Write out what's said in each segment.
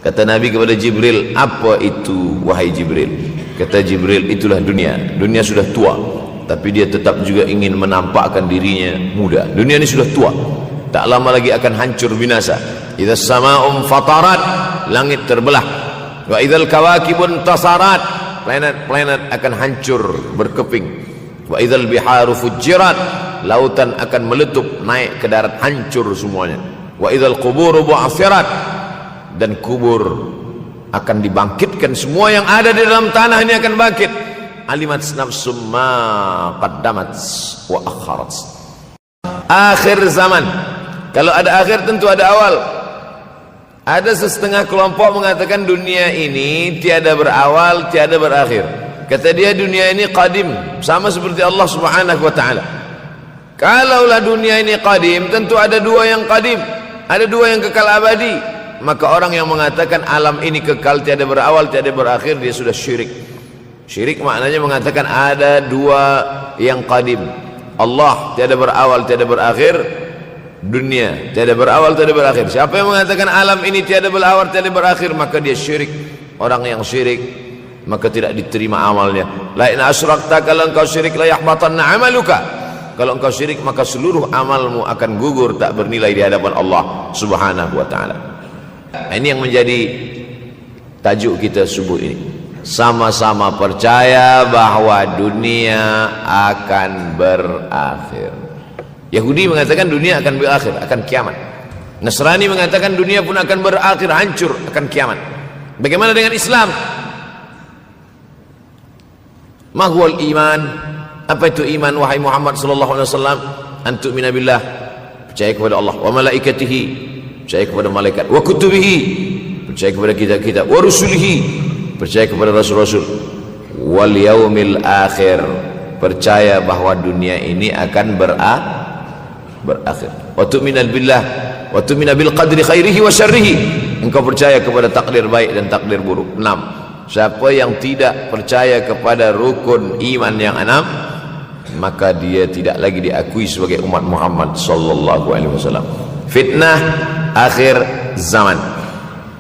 Kata Nabi kepada Jibril, apa itu wahai Jibril? Kata Jibril, itulah dunia. Dunia sudah tua, tapi dia tetap juga ingin menampakkan dirinya muda. Dunia ini sudah tua, tak lama lagi akan hancur binasa. Idza sama'um fatarat, langit terbelah. Wa idzal kawakibun tasarat, planet-planet akan hancur berkeping. Wa idzal biharu fujirat, lautan akan meletup naik ke darat, hancur semuanya. Wa idzal quburu bu'athirat, dan kubur akan dibangkitkan. Semua yang ada di dalam tanah ini akan bangkit. Alimat nafsum ma qaddamat wa akharat. Akhir zaman. Kalau ada akhir tentu ada awal. Ada setengah kelompok mengatakan dunia ini tiada berawal, tiada berakhir. Kata dia dunia ini qadim, sama seperti Allah Subhanahu wa taala. Kalaulah dunia ini qadim, tentu ada dua yang qadim, ada dua yang kekal abadi. Maka orang yang mengatakan alam ini kekal, tiada berawal, tiada berakhir, dia sudah syirik. Syirik maknanya mengatakan ada dua yang qadim. Allah tiada berawal, tiada berakhir. Dunia tiada berawal, tiada berakhir. Siapa yang mengatakan alam ini tiada berawal, tiada berakhir, maka dia syirik. Orang yang syirik maka tidak diterima amalnya. La in asyrakta, kalau engkau syirik la yahbatanna amaluka. Kalau engkau syirik maka seluruh amalmu akan gugur, tak bernilai di hadapan Allah Subhanahu wa taala. Ini yang menjadi tajuk kita subuh ini. Sama-sama percaya bahwa dunia akan berakhir. Yahudi mengatakan dunia akan berakhir, akan kiamat. Nasrani mengatakan dunia pun akan berakhir, hancur, akan kiamat. Bagaimana dengan Islam? Mahwal iman. Apa itu iman wahai Muhammad sallallahu alaihi wasallam? Antu'mina billah, percaya kepada Allah, wa malaikatihi, percaya kepada malaikat, wa kutubihi, percaya kepada kitab-kitab, wa rusulihi, percaya kepada rasul-rasul, wal yaumil akhir, percaya bahwa dunia ini akan berakhir. Wa tu'mina billah, wa tu'mina bil qadri khairihi wa syarrihi, engkau percaya kepada takdir baik dan takdir buruk. 6. Siapa yang tidak percaya kepada rukun iman yang 6, maka dia tidak lagi diakui sebagai umat Muhammad sallallahu alaihi wasallam. Fitnah akhir zaman.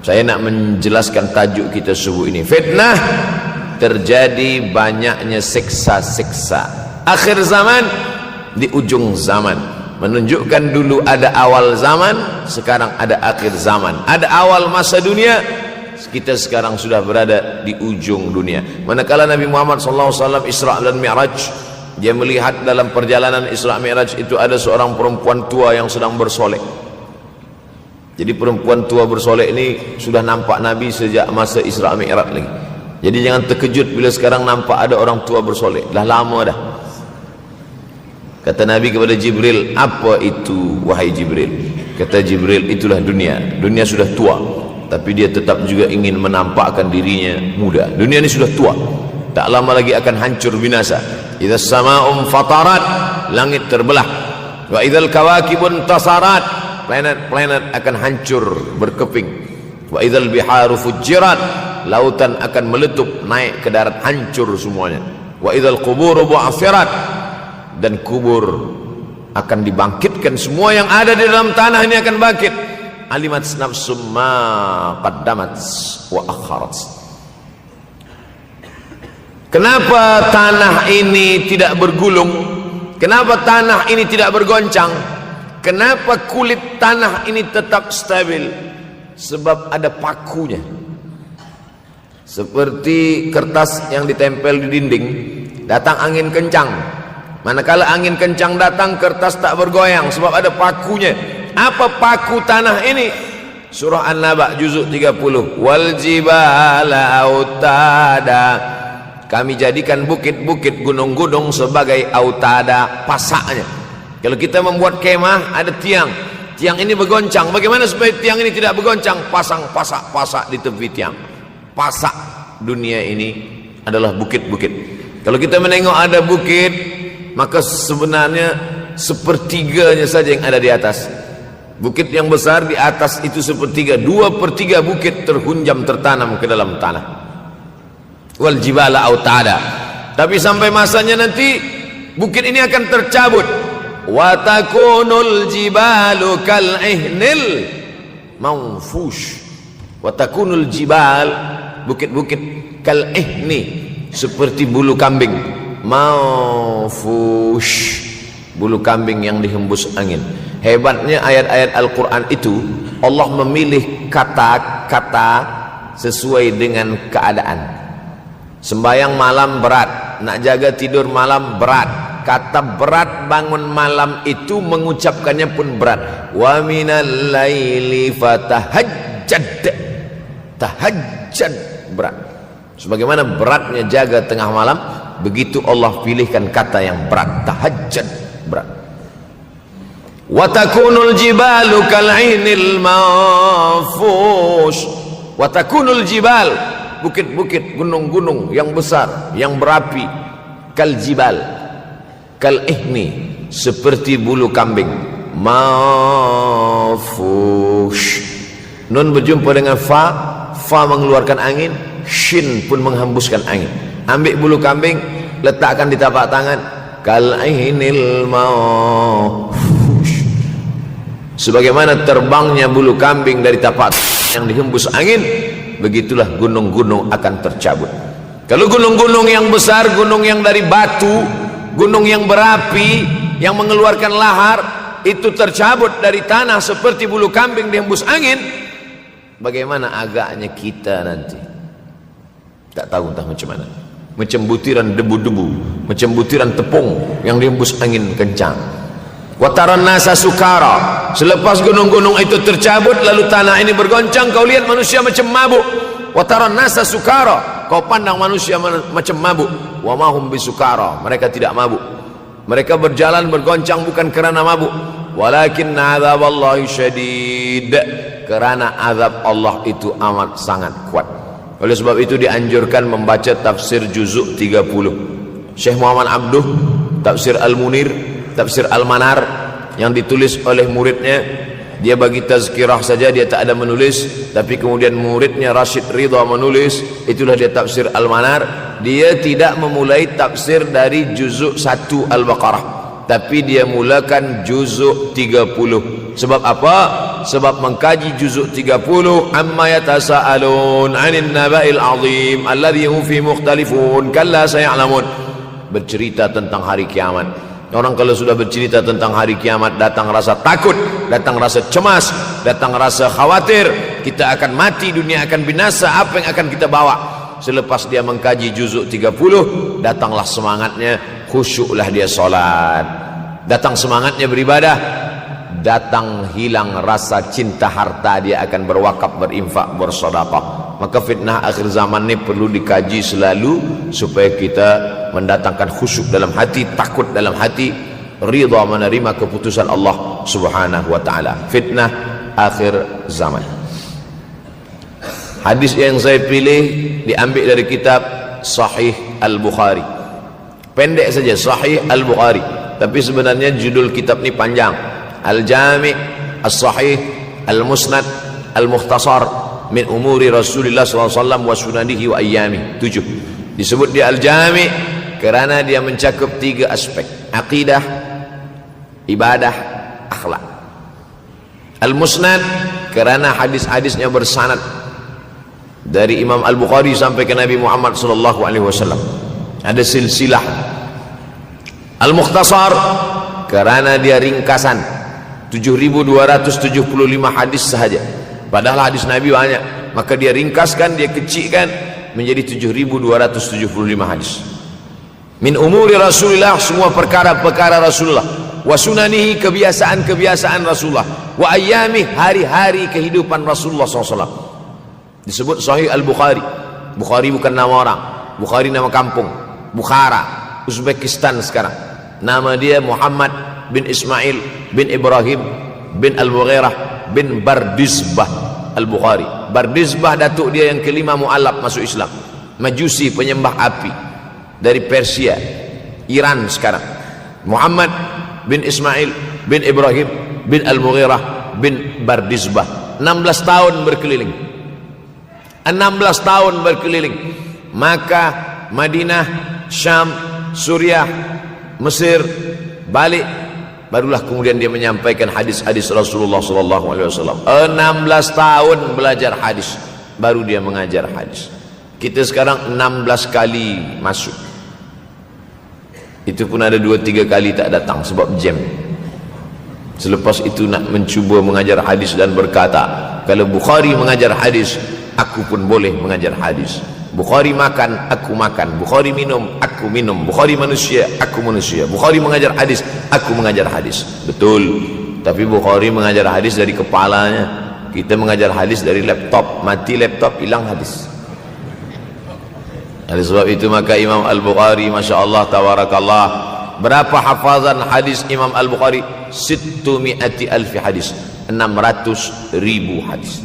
Saya nak menjelaskan tajuk kita subuh ini. Fitnah, terjadi banyaknya siksa-siksa. Akhir zaman, di ujung zaman. Menunjukkan dulu ada awal zaman, sekarang ada akhir zaman. Ada awal masa dunia, kita sekarang sudah berada di ujung dunia. Manakala Nabi Muhammad SAW Isra dan Mi'raj, dia melihat dalam perjalanan Isra Mi'raj itu ada seorang perempuan tua yang sedang bersolek. Jadi perempuan tua bersolek ini sudah nampak Nabi sejak masa Isra Mi'raj lagi. Jadi jangan terkejut bila sekarang nampak ada orang tua bersolek. Dah lama dah. Kata Nabi kepada Jibril, apa itu wahai Jibril? Kata Jibril, itulah dunia. Dunia sudah tua, tapi dia tetap juga ingin menampakkan dirinya muda. Dunia ini sudah tua, tak lama lagi akan hancur binasa. Idza sama'um fatarat, langit terbelah. Wa idzal kawakibun tasarat, planet-planet akan hancur berkeping. Wa idzal biharu fujirat, lautan akan meletup naik ke darat, hancur semuanya. Wa idzal quburu bu'athirat, dan kubur akan dibangkitkan. Semua yang ada di dalam tanah ini akan bangkit. Alimat nafsum ma qaddamat wa akharat. Kenapa tanah ini tidak bergulung? Kenapa tanah ini tidak bergoncang? Kenapa kulit tanah ini tetap stabil? Sebab ada pakunya. Seperti kertas yang ditempel di dinding, datang angin kencang, manakala angin kencang datang, kertas tak bergoyang sebab ada pakunya. Apa paku tanah ini? Surah An-Naba juzuk 30. Wal jibala autada, kami jadikan bukit-bukit, gunung-gunung sebagai autada, pasaknya. Kalau kita membuat kemah, ada tiang. Tiang ini bergoncang. Bagaimana supaya tiang ini tidak bergoncang? Pasang pasak-pasak di tepi tiang. Pasak dunia ini adalah bukit-bukit. Kalau kita menengok ada bukit, maka sebenarnya sepertiganya saja yang ada di atas. Bukit yang besar di atas itu sepertiga, 2/3 bukit terhunjam, tertanam ke dalam tanah. Wal jibala autada. Tapi sampai masanya nanti bukit ini akan tercabut. Wa takunul jibalu kal ihnil manfush. Wa takunul jibal, bukit-bukit kal ihni, seperti bulu kambing. Maufush, bulu kambing yang dihembus angin. Hebatnya ayat-ayat Al-Quran itu, Allah memilih kata-kata sesuai dengan keadaan. Sembayang malam berat, nak jaga tidur malam berat. Kata berat bangun malam itu mengucapkannya pun berat. Wa minal laili fatahajjad, tahajjud berat. Sebagaimana beratnya jaga tengah malam, begitu Allah pilihkan kata yang berat, tahajjud berat. Wa takunul jibalu kal'inil manfush. Wa takunul jibal, bukit-bukit, gunung-gunung yang besar, yang berapi, kal jibal, kal ihni, seperti bulu kambing. Manfush, nun berjumpa dengan fa, fa mengeluarkan angin, shin pun menghembuskan angin. Ambil bulu kambing, letakkan di tapak tangan, kal ihnil manfush, sebagaimana terbangnya bulu kambing dari tapak yang dihembus angin, begitulah gunung-gunung akan tercabut. Kalau gunung-gunung yang besar, gunung yang dari batu, gunung yang berapi, yang mengeluarkan lahar, itu tercabut dari tanah seperti bulu kambing dihembus angin, bagaimana agaknya kita nanti? Tak tahu entah macam mana. Macam butiran debu-debu, macam butiran tepung yang dihembus angin kencang. Wataran nasa sukara, selepas gunung-gunung itu tercabut lalu tanah ini bergoncang, kau lihat manusia macam mabuk. Wataran nasa sukara, kau pandang manusia macam mabuk. Wa mahum bisukara, mereka tidak mabuk. Mereka berjalan bergoncang bukan kerana mabuk, walakin azaballahi syadid, kerana azab Allah itu amat sangat kuat. Oleh sebab itu dianjurkan membaca tafsir juzuk 30. Syekh Muhammad Abduh, tafsir Al-Munir, tafsir Al-Manar, yang ditulis oleh muridnya. Dia bagi tazkirah saja, dia tak ada menulis, tapi kemudian muridnya Rashid Ridha menulis. Itulah dia tafsir Al-Manar. Dia tidak memulai tafsir dari juzuk 1 Al-Baqarah, tapi dia mulakan juzuk 30. Sebab apa? Sebab mengkaji juzuk 30, amma yatasaalun 'anil naba'il 'azim alladhi hum fi mukhtalifun kalla saya'lamun, bercerita tentang hari kiamat. Orang kalau sudah bercerita tentang hari kiamat, datang rasa takut, datang rasa cemas, datang rasa khawatir, kita akan mati, dunia akan binasa, apa yang akan kita bawa? Selepas dia mengkaji juzuk 30, datanglah semangatnya, khusyuklah dia solat, datang semangatnya beribadah, datang hilang rasa cinta harta, dia akan berwakaf, berinfak, bersedekah. Maka fitnah akhir zaman ini perlu dikaji selalu supaya kita mendatangkan khusyuk dalam hati, takut dalam hati, ridha menerima keputusan Allah Subhanahu wa taala. Fitnah akhir zaman. Hadis yang saya pilih diambil dari kitab Sahih Al-Bukhari. Pendek saja, Sahih Al-Bukhari, tapi sebenarnya judul kitab ini panjang. Al-Jami' As-Sahih Al-Musnad Al-Mukhtasar min umuri Rasulullah SAW wa sunanihi wa ayyami. 7. Disebut dia Al-Jami' kerana dia mencakup 3 aspek: akidah, ibadah, akhlak. Al-Musnad kerana hadis-hadisnya bersanad dari Imam Al-Bukhari sampai ke Nabi Muhammad SAW, ada silsilah. Al-Mukhtasar kerana dia ringkasan, 7.275 hadis sahaja, padahal hadis Nabi banyak, maka dia ringkaskan, dia kecilkan menjadi 7.275 hadis. Min umuri Rasulullah, semua perkara-perkara Rasulullah, wa sunanihi, kebiasaan-kebiasaan Rasulullah, wa ayyami, hari-hari kehidupan Rasulullah SAW. Disebut Sahih Al-Bukhari. Bukhari bukan nama orang, Bukhari nama kampung, Bukhara, Uzbekistan sekarang. Nama dia Muhammad bin Ismail bin Ibrahim bin Al-Mughirah bin Bardizbah Al-Bukhari. Bardizbah datuk dia yang kelima mu'alaf masuk Islam, Majusi, penyembah api, dari Persia, Iran sekarang. Muhammad bin Ismail bin Ibrahim bin Al-Mughirah bin Bardizbah. 16 tahun berkeliling, 16 tahun berkeliling Makkah, Madinah, Syam, Suriah, Mesir, balik, barulah kemudian dia menyampaikan hadis-hadis Rasulullah SAW. 16 tahun belajar hadis. baru dia mengajar hadis. Kita sekarang 16 kali masuk, itu pun ada 2-3 kali tak datang sebab jam. Selepas itu nak mencuba mengajar hadis dan berkata, kalau Bukhari mengajar hadis, aku pun boleh mengajar hadis. Bukhari makan, aku makan. Bukhari minum, aku minum. Bukhari manusia, aku manusia. Bukhari mengajar hadis, aku mengajar hadis. Betul. Tapi Bukhari mengajar hadis dari kepalanya, kita mengajar hadis dari laptop. Mati laptop, hilang hadis. Oleh sebab itu maka Imam Al-Bukhari, Masya Allah, Tabarakallah, berapa hafazan hadis Imam Al-Bukhari? 600,000 hadis, 600,000 hadis.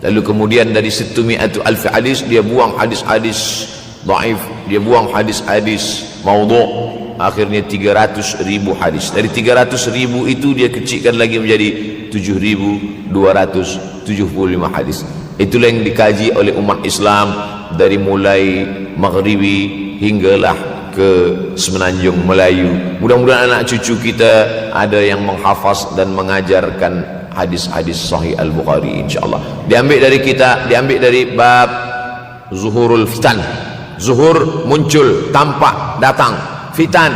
Lalu kemudian dari 600,000 hadis dia buang hadis-hadis dhaif, dia buang hadis-hadis maudhu', akhirnya 300,000 hadis. Dari 300,000 itu dia kecilkan lagi menjadi 7,275 hadis. Itulah yang dikaji oleh umat Islam dari mulai Maghribi hinggalah ke Semenanjung Melayu. Mudah-mudahan anak cucu kita ada yang menghafaz dan mengajarkan hadis-hadis Sahih Al-Bukhari, insyaAllah. Diambil dari kita, diambil dari bab zuhurul fitan. Zuhur, muncul, tampak, datang. Fitan,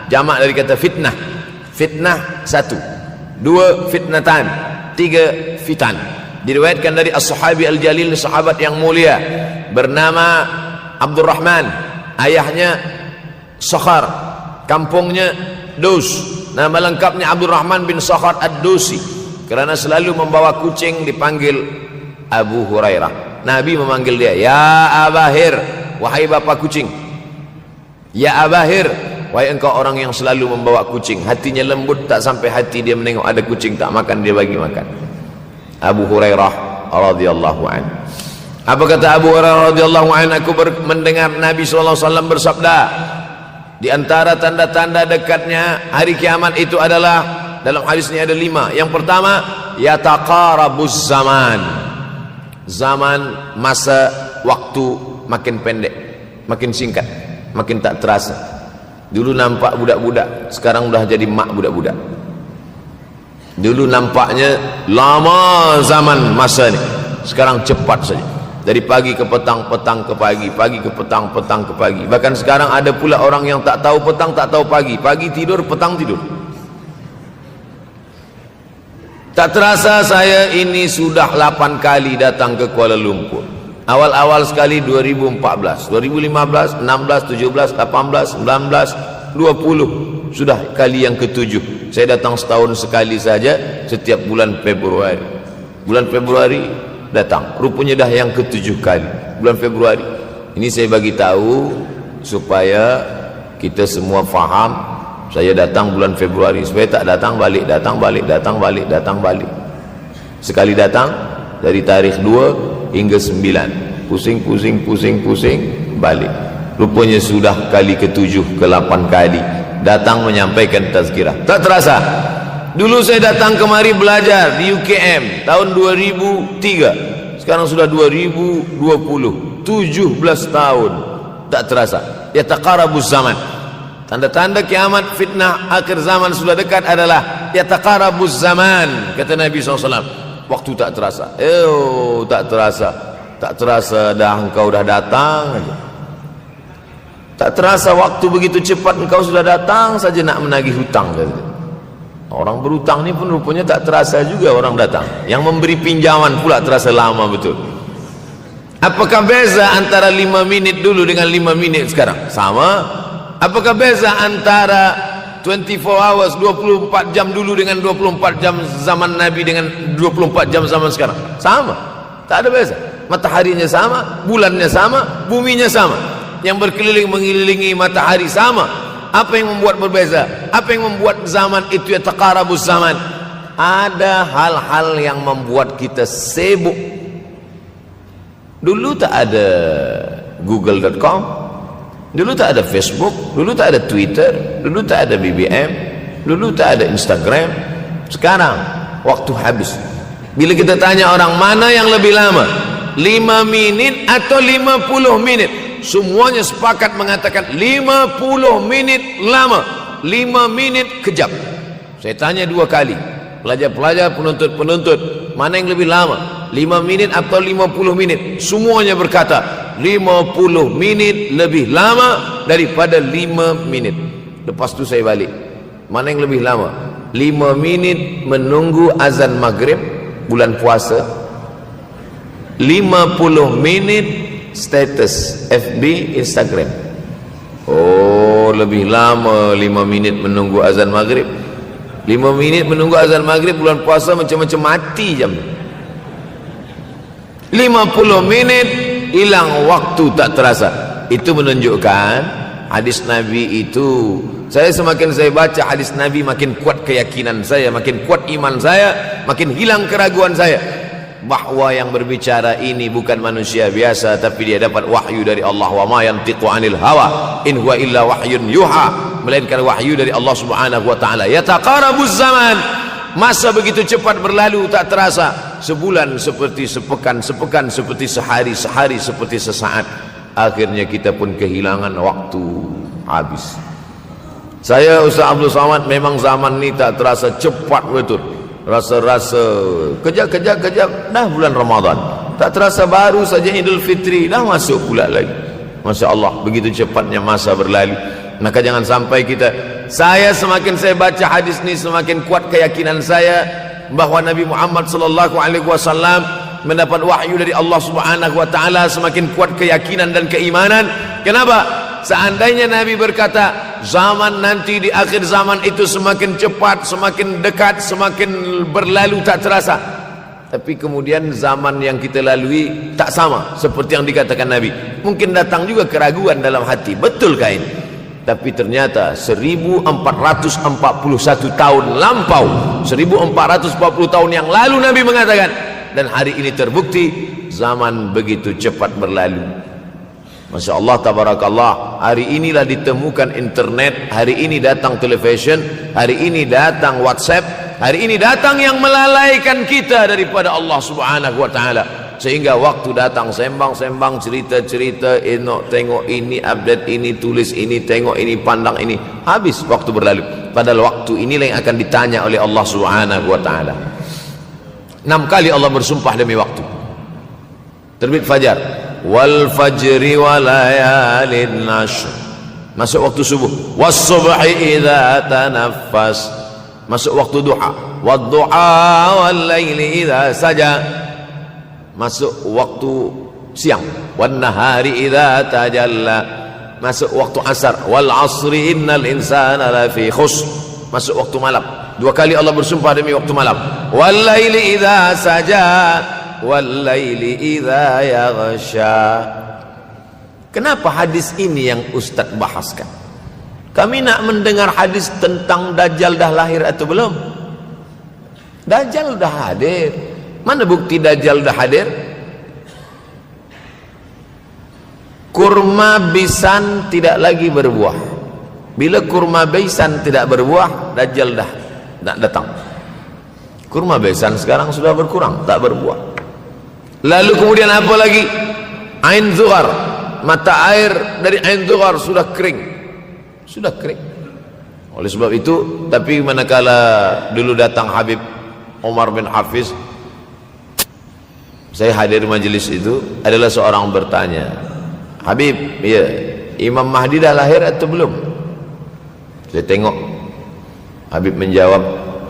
jamak dari kata fitnah. Fitnah 1, 2 fitnatan, 3 fitan. Diriwayatkan dari as-sahabi al-jalil, sahabat yang mulia bernama Abdurrahman, ayahnya Sakhar, kampungnya Dus. Nama lengkapnya Abdurrahman bin Sakhar ad-Dusi. Kerana selalu membawa kucing dipanggil Abu Hurairah. Nabi memanggil dia, ya Abahir, wahai bapa kucing. Ya Abahir, wahai engkau orang yang selalu membawa kucing. Hatinya lembut, tak sampai hati dia menengok ada kucing tak makan, dia bagi makan. Abu Hurairah radhiyallahu anhu. Apa kata Abu Hurairah radhiyallahu anhu? Aku mendengar Nabi SAW bersabda, di antara tanda-tanda dekatnya hari kiamat itu adalah, dalam hadis ini ada 5. Yang pertama, yataqarabuz zaman. Zaman, masa, waktu makin pendek, makin singkat, makin tak terasa. Dulu nampak budak-budak, sekarang sudah jadi mak budak-budak. Dulu nampaknya lama zaman masa ni, sekarang cepat saja. Dari pagi ke petang, petang ke pagi, pagi ke petang, petang ke pagi. Bahkan sekarang ada pula orang yang tak tahu petang, tak tahu pagi. Pagi tidur, petang tidur. Tak terasa saya ini sudah 8 kali datang ke Kuala Lumpur. Awal-awal sekali 2014, 2015, 16, 17, 18, 19, 20. Sudah kali yang ke-7. Saya datang setahun sekali saja, setiap bulan Februari. Bulan Februari datang, rupanya dah yang ke-7 kali bulan Februari. Ini saya bagi tahu supaya kita semua faham. Saya datang bulan Februari, supaya tak datang balik, datang balik, datang balik, datang balik. Sekali datang dari tarikh 2 hingga 9, pusing, pusing, pusing, pusing, balik. Rupanya sudah kali ke-7, ke-8 kali datang menyampaikan tazkirah. Tak terasa. Dulu saya datang kemari belajar di UKM tahun 2003. Sekarang sudah 2020, 17 tahun. Tak terasa. Yataqarabuz zaman. Tanda-tanda kiamat, fitnah akhir zaman sudah dekat adalah yataqarabuz zaman, kata Nabi SAW. Waktu tak terasa. Tak terasa. Tak terasa dah engkau dah datang aja. Tak terasa waktu begitu cepat, engkau sudah datang saja nak menagih hutang. Orang berhutang ni pun rupanya tak terasa juga orang datang. Yang memberi pinjaman pula terasa lama betul. Apakah beza antara 5 minit dulu dengan 5 minit sekarang? Sama. Apakah beza antara 24 hours, 24 jam dulu dengan 24 jam zaman Nabi dengan 24 jam zaman sekarang? Sama. Tak ada beza. Mataharinya sama, bulannya sama, buminya sama. Yang berkeliling mengelilingi matahari sama. Apa yang membuat berbeza? Apa yang membuat zaman itu yataqarabuz zaman? Ada hal-hal yang membuat kita sibuk. Dulu tak ada google.com, dulu tak ada Facebook, dulu tak ada Twitter, dulu tak ada BBM, dulu tak ada Instagram. Sekarang waktu habis. Bila kita tanya orang mana yang lebih lama, 5 minit atau 50 menit, semuanya sepakat mengatakan 50 menit lama, 5 menit kejap. Saya tanya 2 kali, pelajar-pelajar, penuntut-penuntut, mana yang lebih lama, 5 minit atau 50 minit. Semuanya berkata 50 minit lebih lama daripada 5 minit. Lepas tu saya balik, mana yang lebih lama? 5 minit menunggu azan maghrib bulan puasa, 50 minit status FB Instagram. Oh, lebih lama 5 minit menunggu azan maghrib. 5 minit menunggu azan maghrib bulan puasa macam-macam mati jam. 50 minit hilang waktu tak terasa. Itu menunjukkan hadis Nabi itu, semakin saya baca hadis Nabi, makin kuat keyakinan saya, makin kuat iman saya, makin hilang keraguan saya bahwa yang berbicara ini bukan manusia biasa, tapi dia dapat wahyu dari Allah. Wa ma yantiqu anil hawa in huwa illa wahyun yuha, melainkan wahyu dari Allah Subhanahu wa taala. Yataqarabuz zaman, masa begitu cepat berlalu tak terasa. Sebulan seperti sepekan, sepekan seperti sehari, sehari seperti sesaat. Akhirnya kita pun kehilangan waktu, habis. Saya Ustaz Abdul Samad, memang zaman ini tak terasa cepat betul. Rasa-rasa kejap dah bulan Ramadan, tak terasa baru saja Idul Fitri dah masuk pula lagi. Masya Allah, begitu cepatnya masa berlalu. Maka jangan sampai saya semakin saya baca hadis ini, semakin kuat keyakinan saya bahwa Nabi Muhammad sallallahu alaihi wasallam mendapat wahyu dari Allah Subhanahu wa taala. Semakin kuat keyakinan dan keimanan. Kenapa? Seandainya Nabi berkata zaman nanti di akhir zaman itu semakin cepat, semakin dekat, semakin berlalu tak terasa, tapi kemudian zaman yang kita lalui tak sama seperti yang dikatakan Nabi. Mungkin datang juga keraguan dalam hati, betulkah ini? Tapi ternyata 1441 tahun lampau, 1440 tahun yang lalu Nabi mengatakan, dan hari ini terbukti zaman begitu cepat berlalu. Masya Allah, tabarakallah. Hari inilah ditemukan internet, hari ini datang television, hari ini datang WhatsApp, hari ini datang yang melalaikan kita daripada Allah Subhanahu wa taala. Sehingga waktu datang sembang-sembang, cerita-cerita, tengok ini, update ini, tulis ini, tengok ini, pandang ini, habis waktu berlalu. Padahal waktu inilah yang akan ditanya oleh Allah Subhanahu wa taala. 6 kali Allah bersumpah demi waktu. Terbit fajar, wal fajri wa layalin nashr, masuk waktu subuh. Was subhi idza tanaffas, masuk waktu duha. Wad duha wal laili idza saja, masuk waktu siang. Wan nahari idza tajalla, masuk waktu asar. Wal asri innal insana lafi khusr, masuk waktu malam. 2 kali Allah bersumpah demi waktu malam. Wal laili idza saja, wal laili idza yaghsha. Kenapa hadis ini yang Ustaz bahaskan? Kami nak mendengar hadis tentang Dajjal dah lahir atau belum? Dajjal dah hadir. Mana bukti Dajjal dah hadir? Kurma bisan tidak lagi berbuah. Bila kurma bisan tidak berbuah, Dajjal dah nak datang. Kurma bisan sekarang sudah berkurang, tak berbuah. Lalu kemudian apa lagi? Ain Zughar, mata air dari Ain Zughar sudah kering. Sudah kering. Oleh sebab itu, tapi manakala dulu datang Habib Umar bin Hafiz, saya hadir majlis itu, adalah seorang bertanya, Habib, ya, Imam Mahdi dah lahir atau belum? Saya tengok Habib menjawab,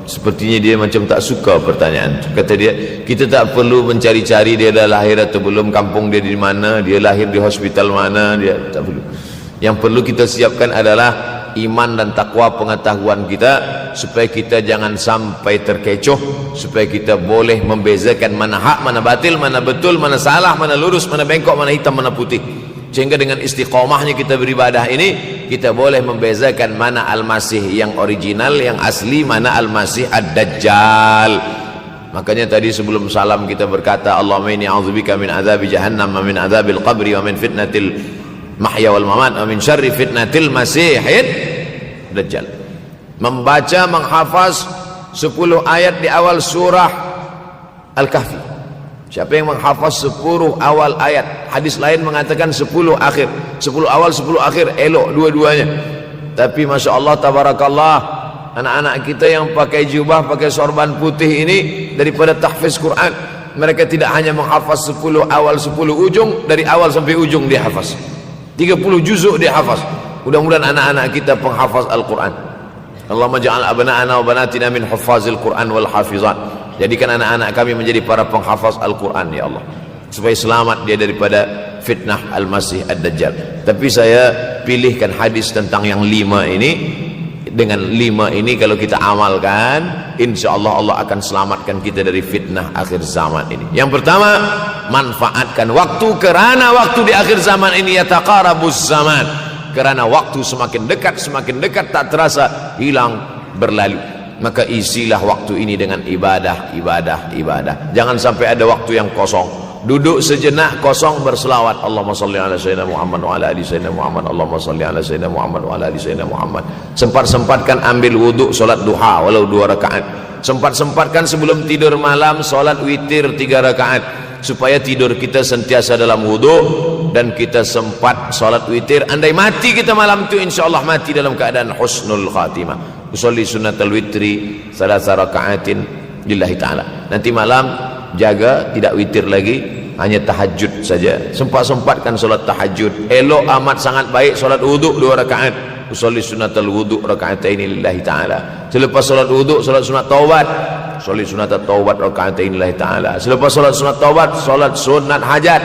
sepertinya dia macam tak suka pertanyaan. Kata dia, kita tak perlu mencari-cari dia dah lahir atau belum, kampung dia di mana, dia lahir di hospital mana, dia tak perlu. Yang perlu kita siapkan adalah iman dan takwa pengetahuan kita, supaya kita jangan sampai terkecoh, supaya kita boleh membezakan mana hak, mana batil, mana betul, mana salah, mana lurus, mana bengkok, mana hitam, mana putih. Sehingga dengan istiqomahnya kita beribadah ini, kita boleh membezakan mana Al-Masih yang original, yang asli, mana Al-Masih Ad-Dajjal. Makanya tadi sebelum salam kita berkata, Allahumma inni a'udzubika min azabi jahannam wa min azabil qabri wa min fitnatil mahya wal mamat wa min syarri fitnatil masihid Dajjal. Membaca, menghafaz 10 ayat di awal surah Al-Kahfi. Siapa yang menghafaz 10 awal ayat, hadis lain mengatakan 10 akhir, 10 awal 10 akhir, elok dua-duanya. Tapi Masya Allah, tabarakallah, anak-anak kita yang pakai jubah, pakai sorban putih ini, daripada tahfiz Quran, mereka tidak hanya menghafaz 10 awal 10 ujung, dari awal sampai ujung dia hafaz 30 juzuk dia hafaz. Mudah-mudahan anak-anak kita penghafaz Al-Quran. Allahumma ja'al abna'ana wa banatina min huffazil Quran wal hafizat. Jadikan anak-anak kami menjadi para penghafaz Al-Quran ya Allah, supaya selamat dia daripada fitnah Al-Masih Ad-Dajjal. Tapi saya pilihkan hadis tentang yang 5 ini. Dengan 5 ini kalau kita amalkan, insya Allah Allah akan selamatkan kita dari fitnah akhir zaman ini. Yang pertama, manfaatkan waktu, kerana waktu di akhir zaman ini yataqarabuz zaman, kerana waktu semakin dekat tak terasa hilang berlalu. Maka isilah waktu ini dengan ibadah. Jangan sampai ada waktu yang kosong. Duduk sejenak kosong berselawat, Allahumma salli ala sayyidina Muhammad wa ala ali sayyidina Muhammad, Allahumma salli ala sayyidina Muhammad wa ala ali sayyidina Muhammad. Sempat-sempatkan ambil wuduk solat duha walau 2 rakaat. Sempat-sempatkan sebelum tidur malam solat witir 3 rakaat, supaya tidur kita sentiasa dalam wuduk dan kita sempat solat witir. Andai mati kita malam itu, insyaallah mati dalam keadaan husnul khatimah. Usolli sunnatul witri 3 rakaatin lillahi ta'ala. Nanti malam jaga tidak witir lagi, hanya tahajud saja. Sempat-sempatkan solat tahajud. Elok amat sangat baik solat wuduk 2 rakaat. Usolli sunnatul wuduk raka'ataini lillahi ta'ala. Selepas solat wuduk solat sunat taubat. Usolli sunnatul taubat raka'ataini lillahi ta'ala. Selepas solat sunat taubat solat sunat hajat.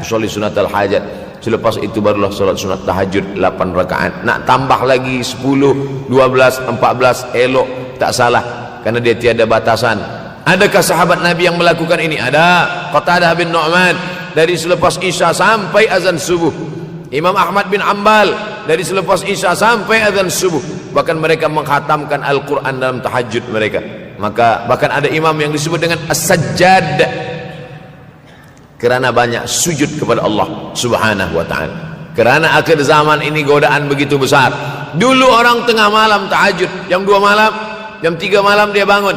Usolli sunnatul hajat. Selepas itu barulah solat sunat tahajud 8 rakaat. Nak tambah lagi 10, 12, 14 elok, tak salah, karena dia tiada batasan. Adakah sahabat Nabi yang melakukan ini? Ada. Qatadah bin Nu'man dari selepas Isya sampai azan subuh. Imam Ahmad bin Ambal dari selepas Isya sampai azan subuh. Bahkan mereka menghatamkan Al-Quran dalam tahajud mereka. Maka bahkan ada imam yang disebut dengan As-Sajjad, kerana banyak sujud kepada Allah Subhanahu wa ta'ala. Kerana akhir zaman ini godaan begitu besar. Dulu orang tengah malam tahajud, jam 2 malam, jam 3 malam dia bangun,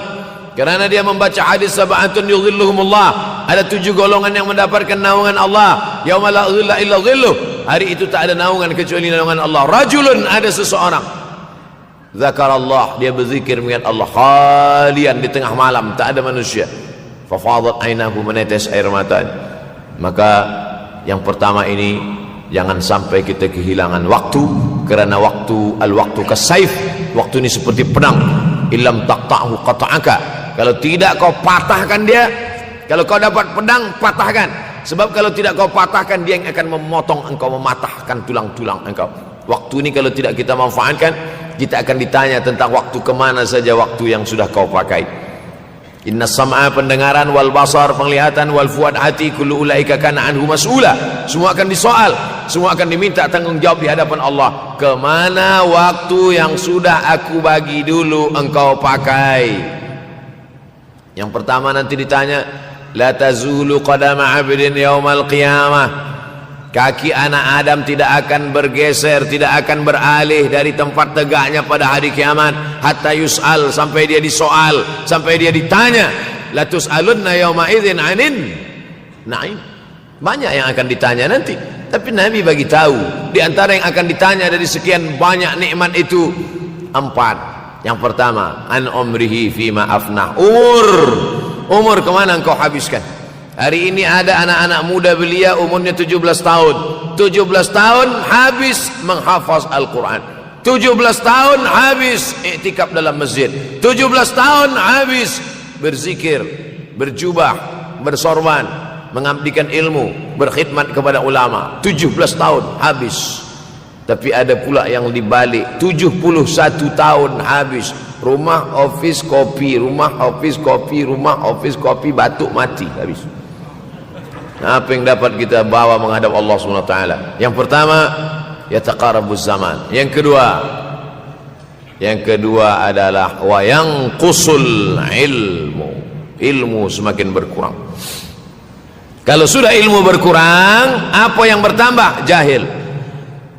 kerana dia membaca hadis sab'atun yudhilluhumullah. Ada 7 golongan yang mendapatkan naungan Allah. Yauma la dhilla illa dhilluh. Hari itu tak ada naungan kecuali naungan Allah. Rajulun, ada seseorang, zakarallah, dia berzikir mengingat Allah, khalian, di tengah malam tak ada manusia. Fafadat ainahu, menetes air matanya. Maka yang pertama ini, jangan sampai kita kehilangan waktu, kerana waktu, al-waktu kasaif, waktu ini seperti pedang. Illam taqta'hu qata'aka. Kalau tidak kau patahkan dia, kalau kau dapat pedang, patahkan. Sebab kalau tidak kau patahkan, dia yang akan memotong engkau, mematahkan tulang-tulang engkau. Waktu ini kalau tidak kita manfaatkan, kita akan ditanya tentang waktu, kemana saja waktu yang sudah kau pakai. Inna sam'a, pendengaran, wal basar, penglihatan, wal fuad, hati, kullu ulaika kana anhu mas'ula. Semua akan disoal, semua akan diminta tanggungjawab di hadapan Allah. Kemana waktu yang sudah aku bagi dulu engkau pakai? Yang pertama nanti ditanya, la tazulu qadama 'abdin yaumal qiyamah. Kaki anak Adam tidak akan bergeser, tidak akan beralih dari tempat tegaknya pada hari kiamat, hatta yus'al, sampai dia disoal, sampai dia ditanya. La tus'alunna yauma idzin 'anin na'im. Banyak yang akan ditanya nanti, tapi Nabi bagi tahu di antara yang akan ditanya dari sekian banyak nikmat itu 4. Yang pertama, an umrihi fima afnah. Umur kemana engkau habiskan? Hari ini ada anak-anak muda belia umurnya 17 tahun. 17 tahun habis menghafaz Al-Quran. 17 tahun habis iktikaf dalam masjid. 17 tahun habis berzikir, berjubah, bersorban, mengabdikan ilmu, berkhidmat kepada ulama. 17 tahun habis. Tapi ada pula yang dibalik, 71 tahun habis. Rumah, office, kopi, rumah, office, kopi, rumah, office, kopi, batuk, mati, habis. Apa yang dapat kita bawa menghadap Allah SWT? Yang pertama, yataqarabuz zaman. Yang kedua adalah wa yanqusul ilmu. Ilmu semakin berkurang. Kalau sudah ilmu berkurang, apa yang bertambah? Jahil.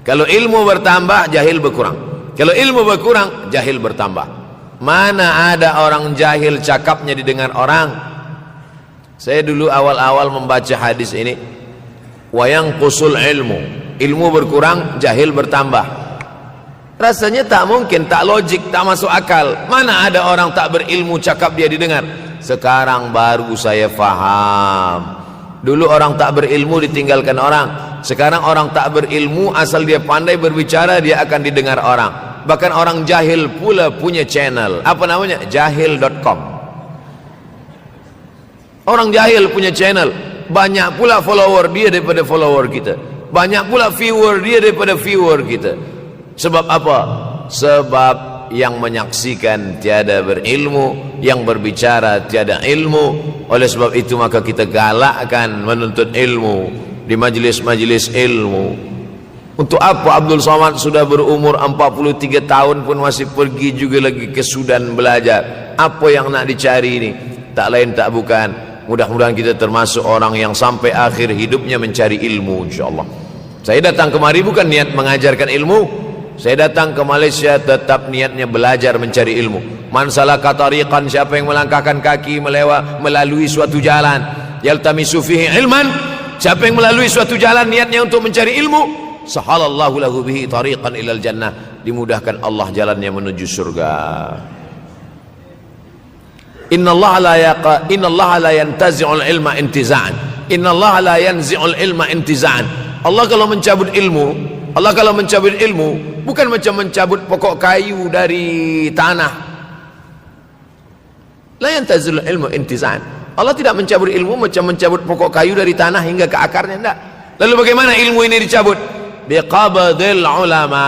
Kalau ilmu bertambah, jahil berkurang. Kalau ilmu berkurang, jahil bertambah. Mana ada orang jahil cakapnya didengar orang? Saya dulu awal-awal membaca hadis ini, wa yanqusul ilmu. Ilmu berkurang, jahil bertambah. Rasanya tak mungkin, tak logik, tak masuk akal. Mana ada orang tak berilmu cakap dia didengar? Sekarang baru saya faham. Dulu orang tak berilmu ditinggalkan orang. Sekarang orang tak berilmu, asal dia pandai berbicara, dia akan didengar orang. Bahkan orang jahil pula punya channel. Apa namanya? Jahil.com. Orang jahil punya channel. Banyak pula follower dia daripada follower kita. Banyak pula viewer dia daripada viewer kita. Sebab apa? Sebab yang menyaksikan tiada berilmu, yang berbicara tiada ilmu. Oleh sebab itu maka kita galakkan menuntut ilmu di majlis-majlis ilmu. Untuk apa Abdul Somad sudah berumur 43 tahun pun masih pergi juga lagi ke Sudan belajar? Apa yang nak dicari ini? Tak lain tak bukan, mudah-mudahan kita termasuk orang yang sampai akhir hidupnya mencari ilmu, insyaAllah. Saya datang kemari bukan niat mengajarkan ilmu. Saya datang ke Malaysia tetap niatnya belajar mencari ilmu. Man salaka tariqan, siapa yang melangkahkan kaki melalui suatu jalan, yaltamisu fihi ilman, siapa yang melalui suatu jalan niatnya untuk mencari ilmu, sahalallahu lahu bihi tariqan ilal jannah, dimudahkan Allah jalannya menuju surga. Innallaha la yantazi'ul ilma intiza'an. Innallaha la yanzi'ul ilma intiza'an. Allah kalau mencabut ilmu, bukan macam mencabut pokok kayu dari tanah. La yantazilul ilmu intiza'an. Allah tidak mencabut ilmu macam mencabut pokok kayu dari tanah hingga ke akarnya, tidak. Lalu bagaimana ilmu ini dicabut? Biqabdil ulama.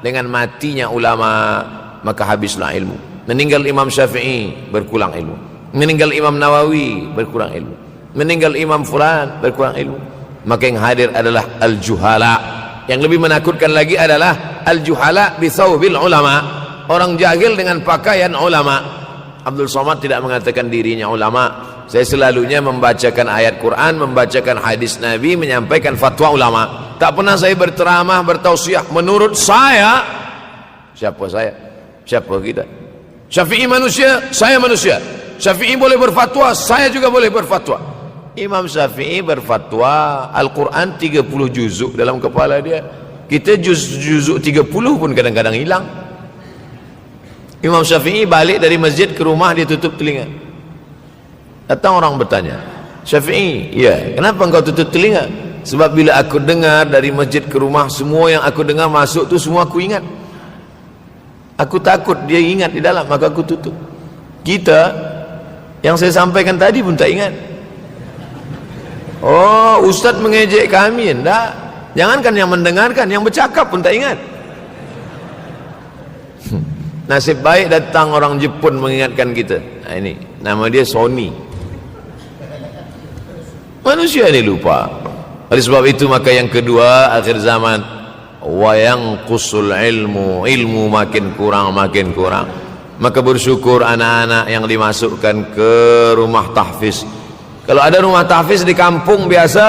Dengan matinya ulama maka habislah ilmu. Meninggal Imam Syafi'i berkurang ilmu. Meninggal Imam Nawawi berkurang ilmu. Meninggal Imam Fulan berkurang ilmu. Maka yang hadir adalah al-juhala. Yang lebih menakutkan lagi adalah al-juhala bisawbil ulama, orang jahil dengan pakaian ulama. Abdul Somad tidak mengatakan dirinya ulama. Saya selalunya membacakan ayat Quran, membacakan hadis Nabi, menyampaikan fatwa ulama. Tak pernah saya berteramah, bertausiah. Menurut saya, siapa saya? Siapa kita? Syafi'i manusia, saya manusia. Syafi'i boleh berfatwa, saya juga boleh berfatwa. Imam Syafi'i berfatwa Al-Quran 30 juzuk dalam kepala dia. Kita juzuk 30 pun kadang-kadang hilang. Imam Syafi'i balik dari masjid ke rumah, dia tutup telinga. Datang orang bertanya, Syafi'i, ya, kenapa engkau tutup telinga? Sebab bila aku dengar dari masjid ke rumah, semua yang aku dengar masuk tu semua aku ingat. Aku takut dia ingat di dalam, maka aku tutup. Kita yang saya sampaikan tadi pun tak ingat. Oh, ustaz mengejek kami, enggak. Jangankan yang mendengarkan, yang bercakap pun tak ingat. Nasib baik datang orang Jepun mengingatkan kita. Nah, ini nama dia Sony. Manusia ini lupa. Oleh sebab itu maka yang kedua, akhir zaman, wayang kusul ilmu makin kurang. Maka bersyukur anak-anak yang dimasukkan ke rumah tahfiz. Kalau ada rumah tahfiz di kampung biasa,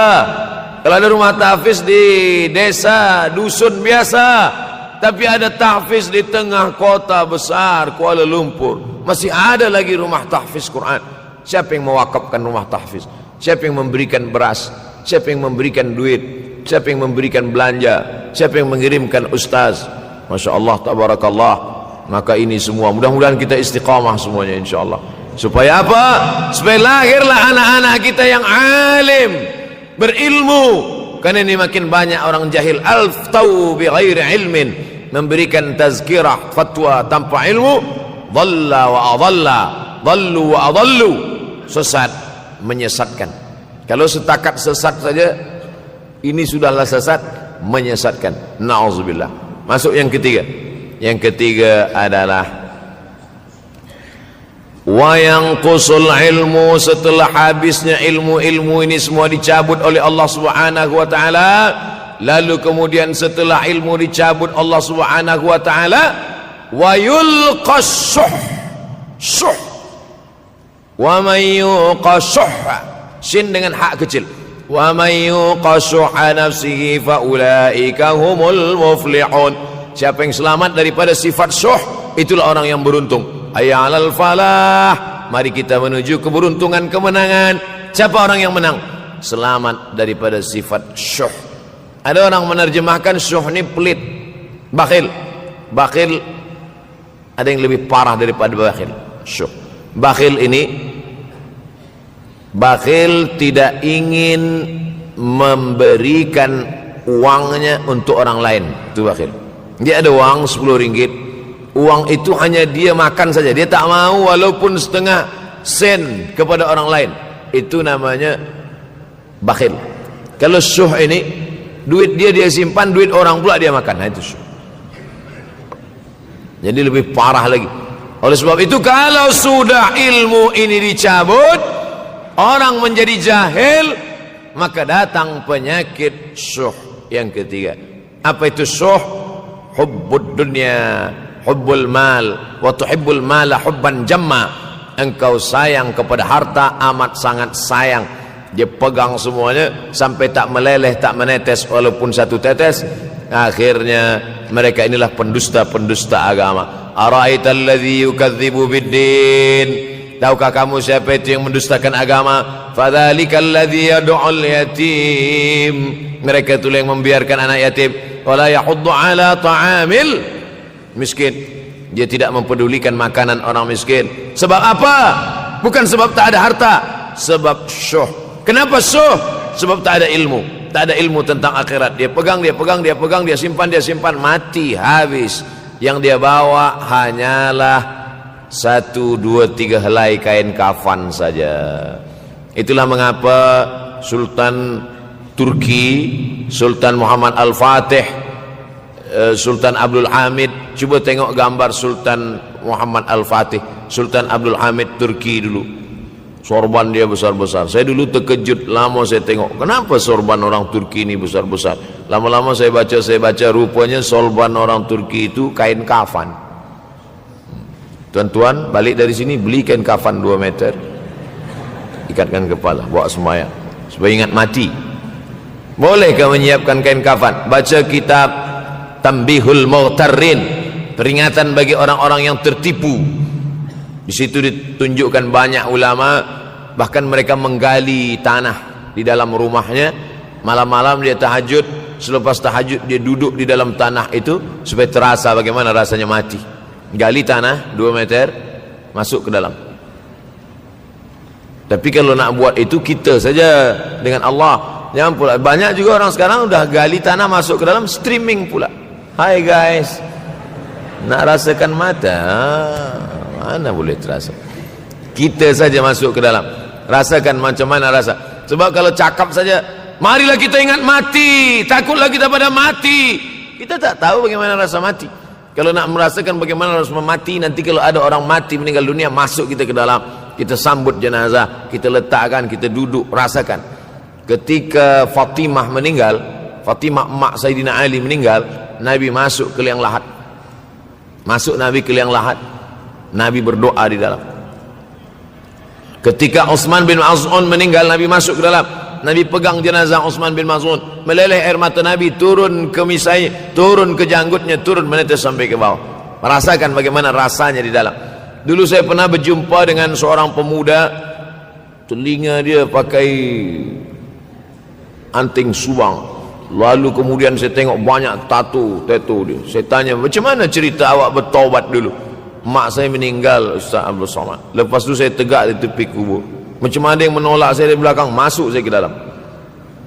kalau ada rumah tahfiz di desa, dusun biasa, tapi ada tahfiz di tengah kota besar Kuala Lumpur, masih ada lagi rumah tahfiz Quran. Siapa yang mewakafkan rumah tahfiz? Siapa yang memberikan beras? Siapa yang memberikan duit? Siapa yang memberikan belanja? Siapa yang mengirimkan ustaz? Masya Allah, tabarakallah. Maka ini semua mudah-mudahan kita istiqamah semuanya insyaAllah. Supaya apa? Supaya lahirlah anak-anak kita yang alim, berilmu. Karena ini makin banyak orang jahil, alftau bi ghairi ilmin, memberikan tazkirah, fatwa tanpa ilmu. Dhalla wa adalla, dhallu wa adallu, sesat, menyesatkan. Kalau setakat sesat saja, ini sudahlah sesat, menyesatkan. Na'udzubillah. Masuk yang ketiga. Yang ketiga adalah wayangqusul ilmu, setelah habisnya ilmu ini semua dicabut oleh Allah Subhanahu wa taala. Lalu kemudian setelah ilmu dicabut Allah Subhanahu wa taala, wayulqas syuh. Wa may yuqashuh, sin dengan hak kecil. Wa may yuqashuh nafsihi fa ulaika humul muflihun. Siapa yang selamat daripada sifat syuh, itulah orang yang beruntung. Hayya 'alal falah, mari kita menuju keberuntungan, kemenangan. Siapa orang yang menang? Selamat daripada sifat syuh. Ada orang menerjemahkan syuh ini pelit, bakhil. Bakhil ada yang lebih parah daripada bakhil. Syuh. Bakhil ini, bakhil tidak ingin memberikan uangnya untuk orang lain. Itu bakhil. Dia ada uang 10 ringgit, uang itu hanya dia makan saja, dia tak mau walaupun setengah sen kepada orang lain. Itu namanya bakhil. Kalau syuh ini, duit dia simpan, duit orang pula dia makan. Nah, itu syuh. Jadi lebih parah lagi. Oleh sebab itu, kalau sudah ilmu ini dicabut, orang menjadi jahil, maka datang penyakit syuh yang ketiga. Apa itu syuh? Hubbud dunya, hubbul mal, wa tuhibbul mala hubban jamma. Engkau sayang kepada harta amat sangat sayang. Dia pegang semuanya sampai tak meleleh, tak menetes walaupun satu tetes. Akhirnya mereka inilah pendusta-pendusta agama. Ara'aital ladzi yukadzibu biddin. Tahukah kamu siapa itu yang mendustakan agama? Fadzalikal ladzi yad'ul yatim. Mereka itu yang membiarkan anak yatim. Wala yahuddu ala ta'amil miskin. Dia tidak mempedulikan makanan orang miskin. Sebab apa? Bukan sebab tak ada harta, sebab syuh. Kenapa syuh? Sebab tak ada ilmu. Tak ada ilmu tentang akhirat. Dia pegang, dia simpan, mati, habis. Yang dia bawa hanyalah 1, 2, 3 helai kain kafan saja. Itulah mengapa Sultan Turki, Sultan Muhammad Al-Fatih, Sultan Abdul Hamid, coba tengok gambar Sultan Muhammad Al-Fatih, Sultan Abdul Hamid Turki dulu. Sorban dia besar-besar. Saya dulu terkejut, lama saya tengok, kenapa sorban orang Turki ini besar-besar. Lama-lama saya baca, rupanya sorban orang Turki itu kain kafan. Tuan-tuan balik dari sini, beli kain kafan 2 meter, ikatkan kepala, bawa sembahyang supaya ingat mati. Bolehkah menyiapkan kain kafan? Baca kitab Tambihul Mughtarrin, peringatan bagi orang-orang yang tertipu. Di situ ditunjukkan banyak ulama, bahkan mereka menggali tanah di dalam rumahnya. Malam-malam dia tahajud, selepas tahajud dia duduk di dalam tanah itu supaya terasa bagaimana rasanya mati. Gali tanah 2 meter, masuk ke dalam. Tapi kalau nak buat itu kita saja dengan Allah. Jangan pula, banyak juga orang sekarang udah gali tanah masuk ke dalam, streaming pula. Hai guys, nak rasakan mata, mana boleh terasa. Kita saja masuk ke dalam, rasakan macam mana rasa. Sebab kalau cakap saja, marilah kita ingat mati, takutlah kita pada mati, kita tak tahu bagaimana rasa mati. Kalau nak merasakan bagaimana rasa mati, nanti kalau ada orang mati meninggal dunia, masuk kita ke dalam, kita sambut jenazah, kita letakkan, kita duduk, rasakan. Ketika Fatimah meninggal, Fatimah emak Sayyidina Ali meninggal, Nabi masuk ke liang lahat. Masuk Nabi ke liang lahat, Nabi berdoa di dalam. Ketika Utsman bin Maz'un meninggal, Nabi masuk ke dalam, Nabi pegang jenazah Utsman bin Maz'un, meleleh air mata Nabi turun ke misai, turun ke janggutnya, turun menetes sampai ke bawah. Merasakan bagaimana rasanya di dalam. Dulu saya pernah berjumpa dengan seorang pemuda, telinga dia pakai anting subang, lalu kemudian saya tengok banyak tato dia. Saya tanya, macam mana cerita awak bertaubat dulu? Mak saya meninggal, Ustaz Abdul Somad. Lepas tu saya tegak di tepi kubur. Macam ada yang menolak saya dari belakang, masuk saya ke dalam.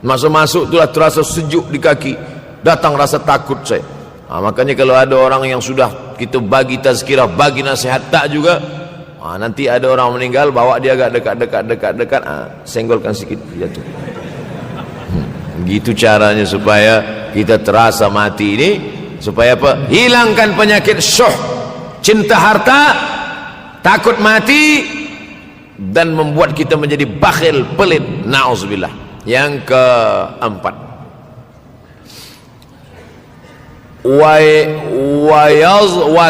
Masa masuk itulah terasa sejuk di kaki, datang rasa takut saya. Makanya kalau ada orang yang sudah kita bagi tazkirah, bagi nasihat tak juga, nanti ada orang meninggal, bawa dia agak dekat, senggolkan sikit, jatuh. Gitu caranya supaya kita terasa mati ini, supaya apa? Hilangkan penyakit syuh, cinta harta, takut mati, dan membuat kita menjadi bakhil, pelit, na'udzubillah. Yang keempat, wa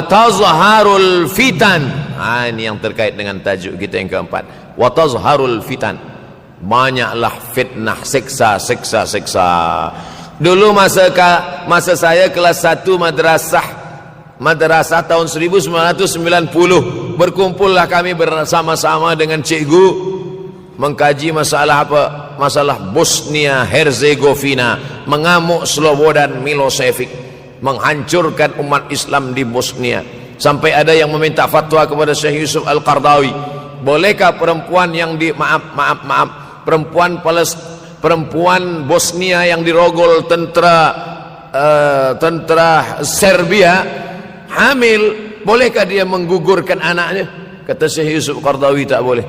tazharul fitan. Ini yang terkait dengan tajuk kita yang keempat, wa tazharul fitan. Banyaklah fitnah, siksa. Dulu masa saya kelas 1 madrasah tahun 1990, berkumpullah kami bersama-sama dengan cikgu mengkaji masalah apa? Masalah Bosnia Herzegovina, mengamuk Slobodan Milosevic, menghancurkan umat Islam di Bosnia. Sampai ada yang meminta fatwa kepada Syekh Yusuf Al-Qardawi, Bolehkah perempuan yang perempuan Bosnia yang dirogol tentara Serbia hamil, bolehkah dia menggugurkan anaknya? Kata Syekh Yusuf Qardawi, tak boleh.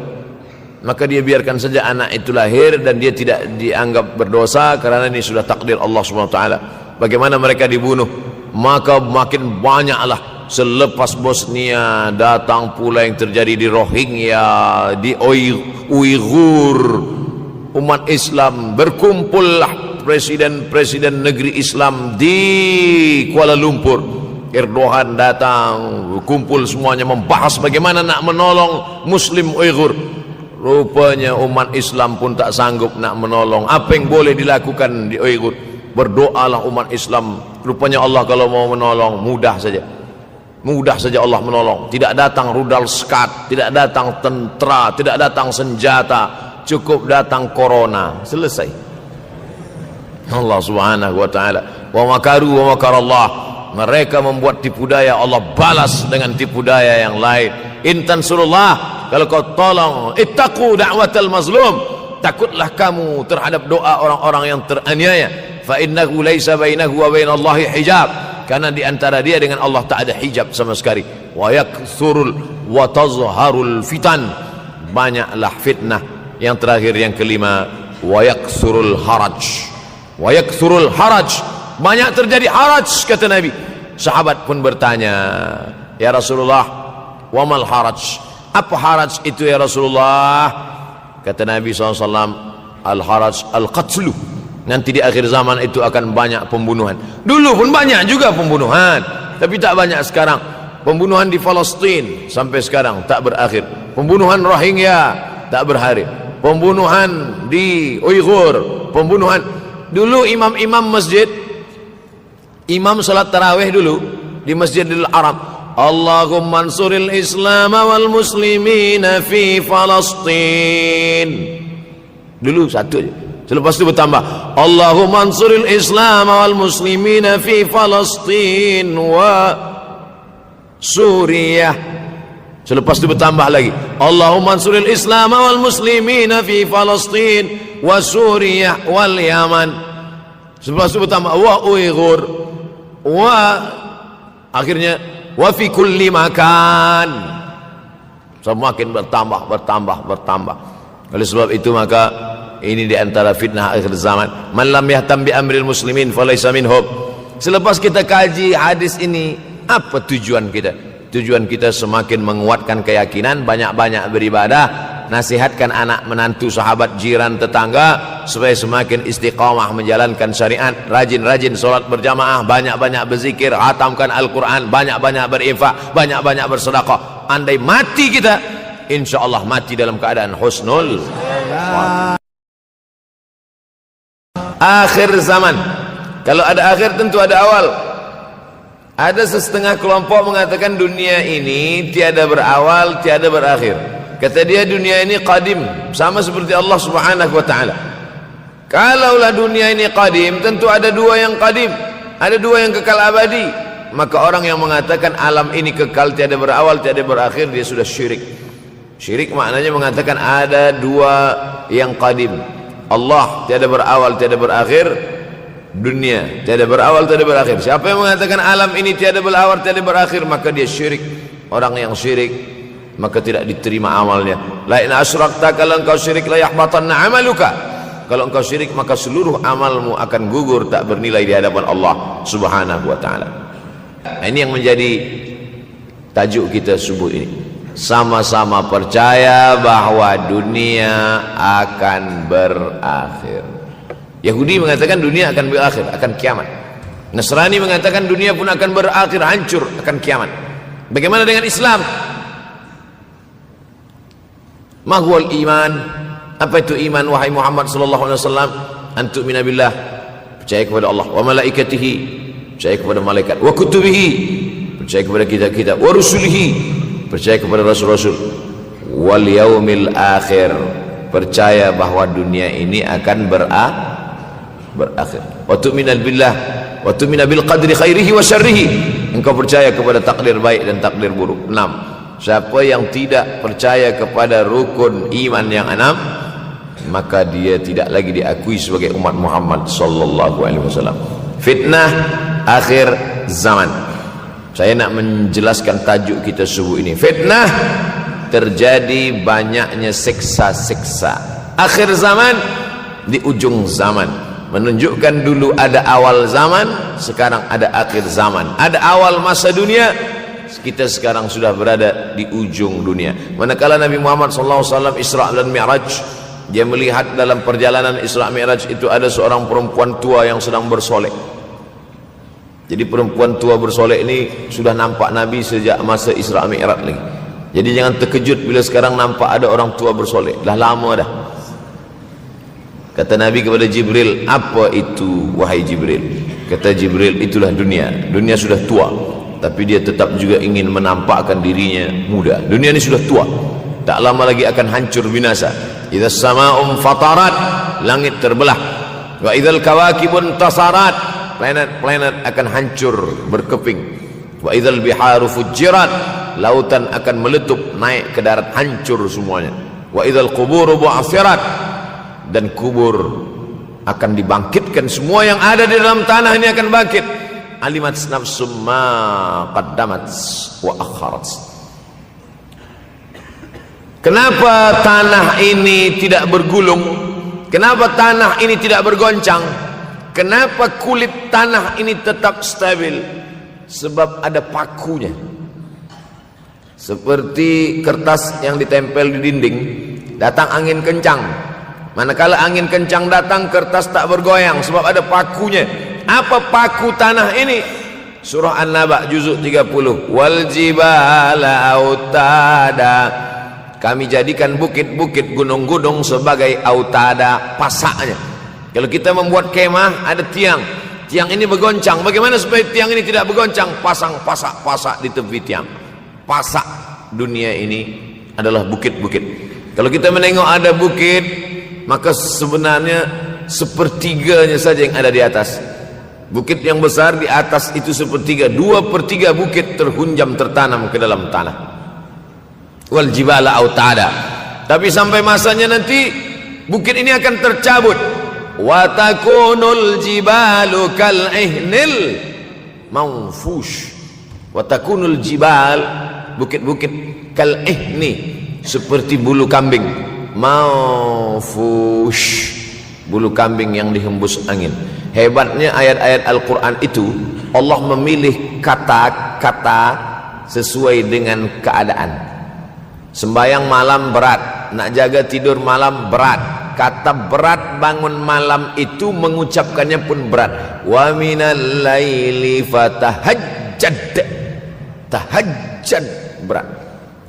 Maka dia biarkan saja anak itu lahir dan dia tidak dianggap berdosa karena ini sudah takdir Allah Subhanahu wa taala. Bagaimana mereka dibunuh? Maka makin banyaklah selepas Bosnia datang pula yang terjadi di Rohingya, di Uighur. Umat Islam berkumpullah presiden-presiden negeri Islam di Kuala Lumpur. Erdogan datang, kumpul semuanya membahas bagaimana nak menolong Muslim Uighur. Rupanya umat Islam pun tak sanggup nak menolong. Apa yang boleh dilakukan di Uighur? Berdoalah umat Islam. Rupanya Allah kalau mau menolong mudah saja. Mudah saja Allah menolong. Tidak datang rudal skat, tidak datang tentera, tidak datang senjata, cukup datang corona, selesai. Allah Subhanahu wa taala, wa makaru wa makarallah. Mereka membuat tipu daya, Allah balas dengan tipu daya yang lain. In tansurullah, kalau kau tolong, ittaqu da'watal mazlum, takutlah kamu terhadap doa orang-orang yang teraniaya. Fa innahu laisa bainahu wa bainallahi hijab, karena di antara dia dengan Allah tak ada hijab sama sekali. Wa yakthurul wa tazharul fitan, banyaklah fitnah. Yang terakhir, yang kelima, wa yakthurul haraj. Wa yakthurul haraj, banyak terjadi haraj, kata Nabi. Sahabat pun bertanya, ya Rasulullah, wa mal haraj, apa haraj itu ya Rasulullah? Kata Nabi SAW, al haraj al qatlu, nanti di akhir zaman itu akan banyak pembunuhan. Dulu pun banyak juga pembunuhan, tapi tak banyak sekarang. Pembunuhan di Palestina sampai sekarang tak berakhir. Pembunuhan Rohingya tak berakhir. Pembunuhan di Uighur, pembunuhan. Dulu imam-imam masjid, imam salat tarawih dulu di Masjidil Haram, Allahumma ansuril Islam wal muslimina fi Palestin. Dulu satu aja. Selepas itu bertambah, Allahumma ansuril Islam wal muslimina fi Palestin wa Suriah. Selepas itu bertambah lagi, Allahumma ansuril Islam wal muslimina fi Palestin wa Suriah wal Yaman. Selepas itu bertambah wa Uighur wa, akhirnya wa fi kulli makan. Semakin bertambah. Oleh sebab itu maka ini di antara fitnah akhir zaman. Man lam yahtam bi amril muslimin falaysa minhum. Selepas kita kaji hadis ini, apa tujuan kita? Tujuan kita semakin menguatkan keyakinan, banyak-banyak beribadah, nasihatkan anak menantu, sahabat, jiran, tetangga supaya semakin istiqamah menjalankan syariat, rajin-rajin solat berjamaah, banyak-banyak berzikir, hatamkan Al-Quran, banyak-banyak berinfak, banyak-banyak bersedekah. Andai mati kita, insyaallah mati dalam keadaan husnul akhir zaman. Kalau ada akhir tentu ada awal. Ada setengah kelompok mengatakan dunia ini tiada berawal, tiada berakhir. Kata dia dunia ini qadim, sama seperti Allah Subhanahu wa taala. Kalaulah dunia ini qadim, tentu ada dua yang qadim, ada dua yang kekal abadi. Maka orang yang mengatakan alam ini kekal, tiada berawal, tiada berakhir, dia sudah syirik. Syirik maknanya mengatakan ada dua yang qadim. Allah tiada berawal, tiada berakhir, dunia tiada berawal, tiada berakhir. Siapa yang mengatakan alam ini tiada berawal, tiada berakhir, maka dia syirik. Orang yang syirik maka tidak diterima amalnya. La in asyrakta, kalau engkau syirik la yahbatanna amaluka. Kalau engkau syirik maka seluruh amalmu akan gugur, tak bernilai di hadapan Allah Subhanahu wa taala. Ini yang menjadi tajuk kita subuh ini. Sama-sama percaya bahwa dunia akan berakhir. Yahudi mengatakan dunia akan berakhir, akan kiamat. Nasrani mengatakan dunia pun akan berakhir, hancur, akan kiamat. Bagaimana dengan Islam? Ma huwal iman? Apa itu iman wahai Muhammad sallallahu alaihi wasallam? Antu'mina billah, percaya kepada Allah, wa malaikatihi, percaya kepada malaikat, wa kutubihi, percaya kepada kitab-kitab, wa rusulihi, percaya kepada rasul-rasul, wal yaumil akhir, percaya bahwa dunia ini akan berakhir. Wa tu'mina billah wa tu'mina bil qadri khairihi wa syarrihi, engkau percaya kepada takdir baik dan takdir buruk. 6. Siapa yang tidak percaya kepada rukun iman yang 6, maka dia tidak lagi diakui sebagai umat Muhammad sallallahu alaihi wasallam. Fitnah akhir zaman. Saya nak menjelaskan tajuk kita subuh ini. Fitnah, terjadi banyaknya siksa-siksa. Akhir zaman, di ujung zaman. Menunjukkan dulu ada awal zaman, sekarang ada akhir zaman. Ada awal masa dunia, kita sekarang sudah berada di ujung dunia. Manakala Nabi Muhammad SAW Isra dan Mi'raj, dia melihat dalam perjalanan Isra Mi'raj itu ada seorang perempuan tua yang sedang bersolek. Jadi perempuan tua bersolek ini sudah nampak Nabi sejak masa Isra Mi'raj lagi. Jadi jangan terkejut bila sekarang nampak ada orang tua bersolek. Dah lama dah. Kata Nabi kepada Jibril, apa itu wahai Jibril? Kata Jibril, itulah dunia. Dunia sudah tua, tapi dia tetap juga ingin menampakkan dirinya muda. Dunia ini sudah tua, tak lama lagi akan hancur binasa. Idza sama'um fatarat, langit terbelah. Wa idzal kawakibun tasarat, planet-planet akan hancur berkeping. Wa idzal biharu fujirat, lautan akan meletup naik ke darat, hancur semuanya. Wa idzal quburu bu'athirat, dan kubur akan dibangkitkan. Semua yang ada di dalam tanah ini akan bangkit. Alimat nafsum ma qaddamat wa akharat. Kenapa tanah ini tidak bergulung? Kenapa tanah ini tidak bergoncang? Kenapa kulit tanah ini tetap stabil? Sebab ada pakunya. Seperti kertas yang ditempel di dinding, datang angin kencang, manakala angin kencang datang, kertas tak bergoyang sebab ada pakunya. Apa paku tanah ini? Surah An-Naba juzuk 30. Wal jibala autada, kami jadikan bukit-bukit, gunung-gunung sebagai autada, pasaknya. Kalau kita membuat kemah, ada tiang, tiang ini bergoncang. Bagaimana supaya tiang ini tidak bergoncang? Pasang pasak-pasak di tepi tiang. Pasak dunia ini adalah bukit-bukit. Kalau kita menengok ada bukit, maka sebenarnya sepertiganya saja yang ada di atas. Bukit yang besar di atas itu sepertiga, 2/3 bukit terhunjam, tertanam ke dalam tanah. Wal jibala autada. Tapi sampai masanya nanti bukit ini akan tercabut. Wa takunul jibalu kal ihnil manfush. Wa takunul jibal, bukit-bukit kal ihni, seperti bulu kambing. Manfush, bulu kambing yang dihembus angin. Hebatnya ayat-ayat Al-Quran itu, Allah memilih kata-kata sesuai dengan keadaan. Sembayang malam berat, nak jaga tidur malam berat. Kata berat bangun malam itu mengucapkannya pun berat. Wa minal laili fatahajjad, tahajjad berat.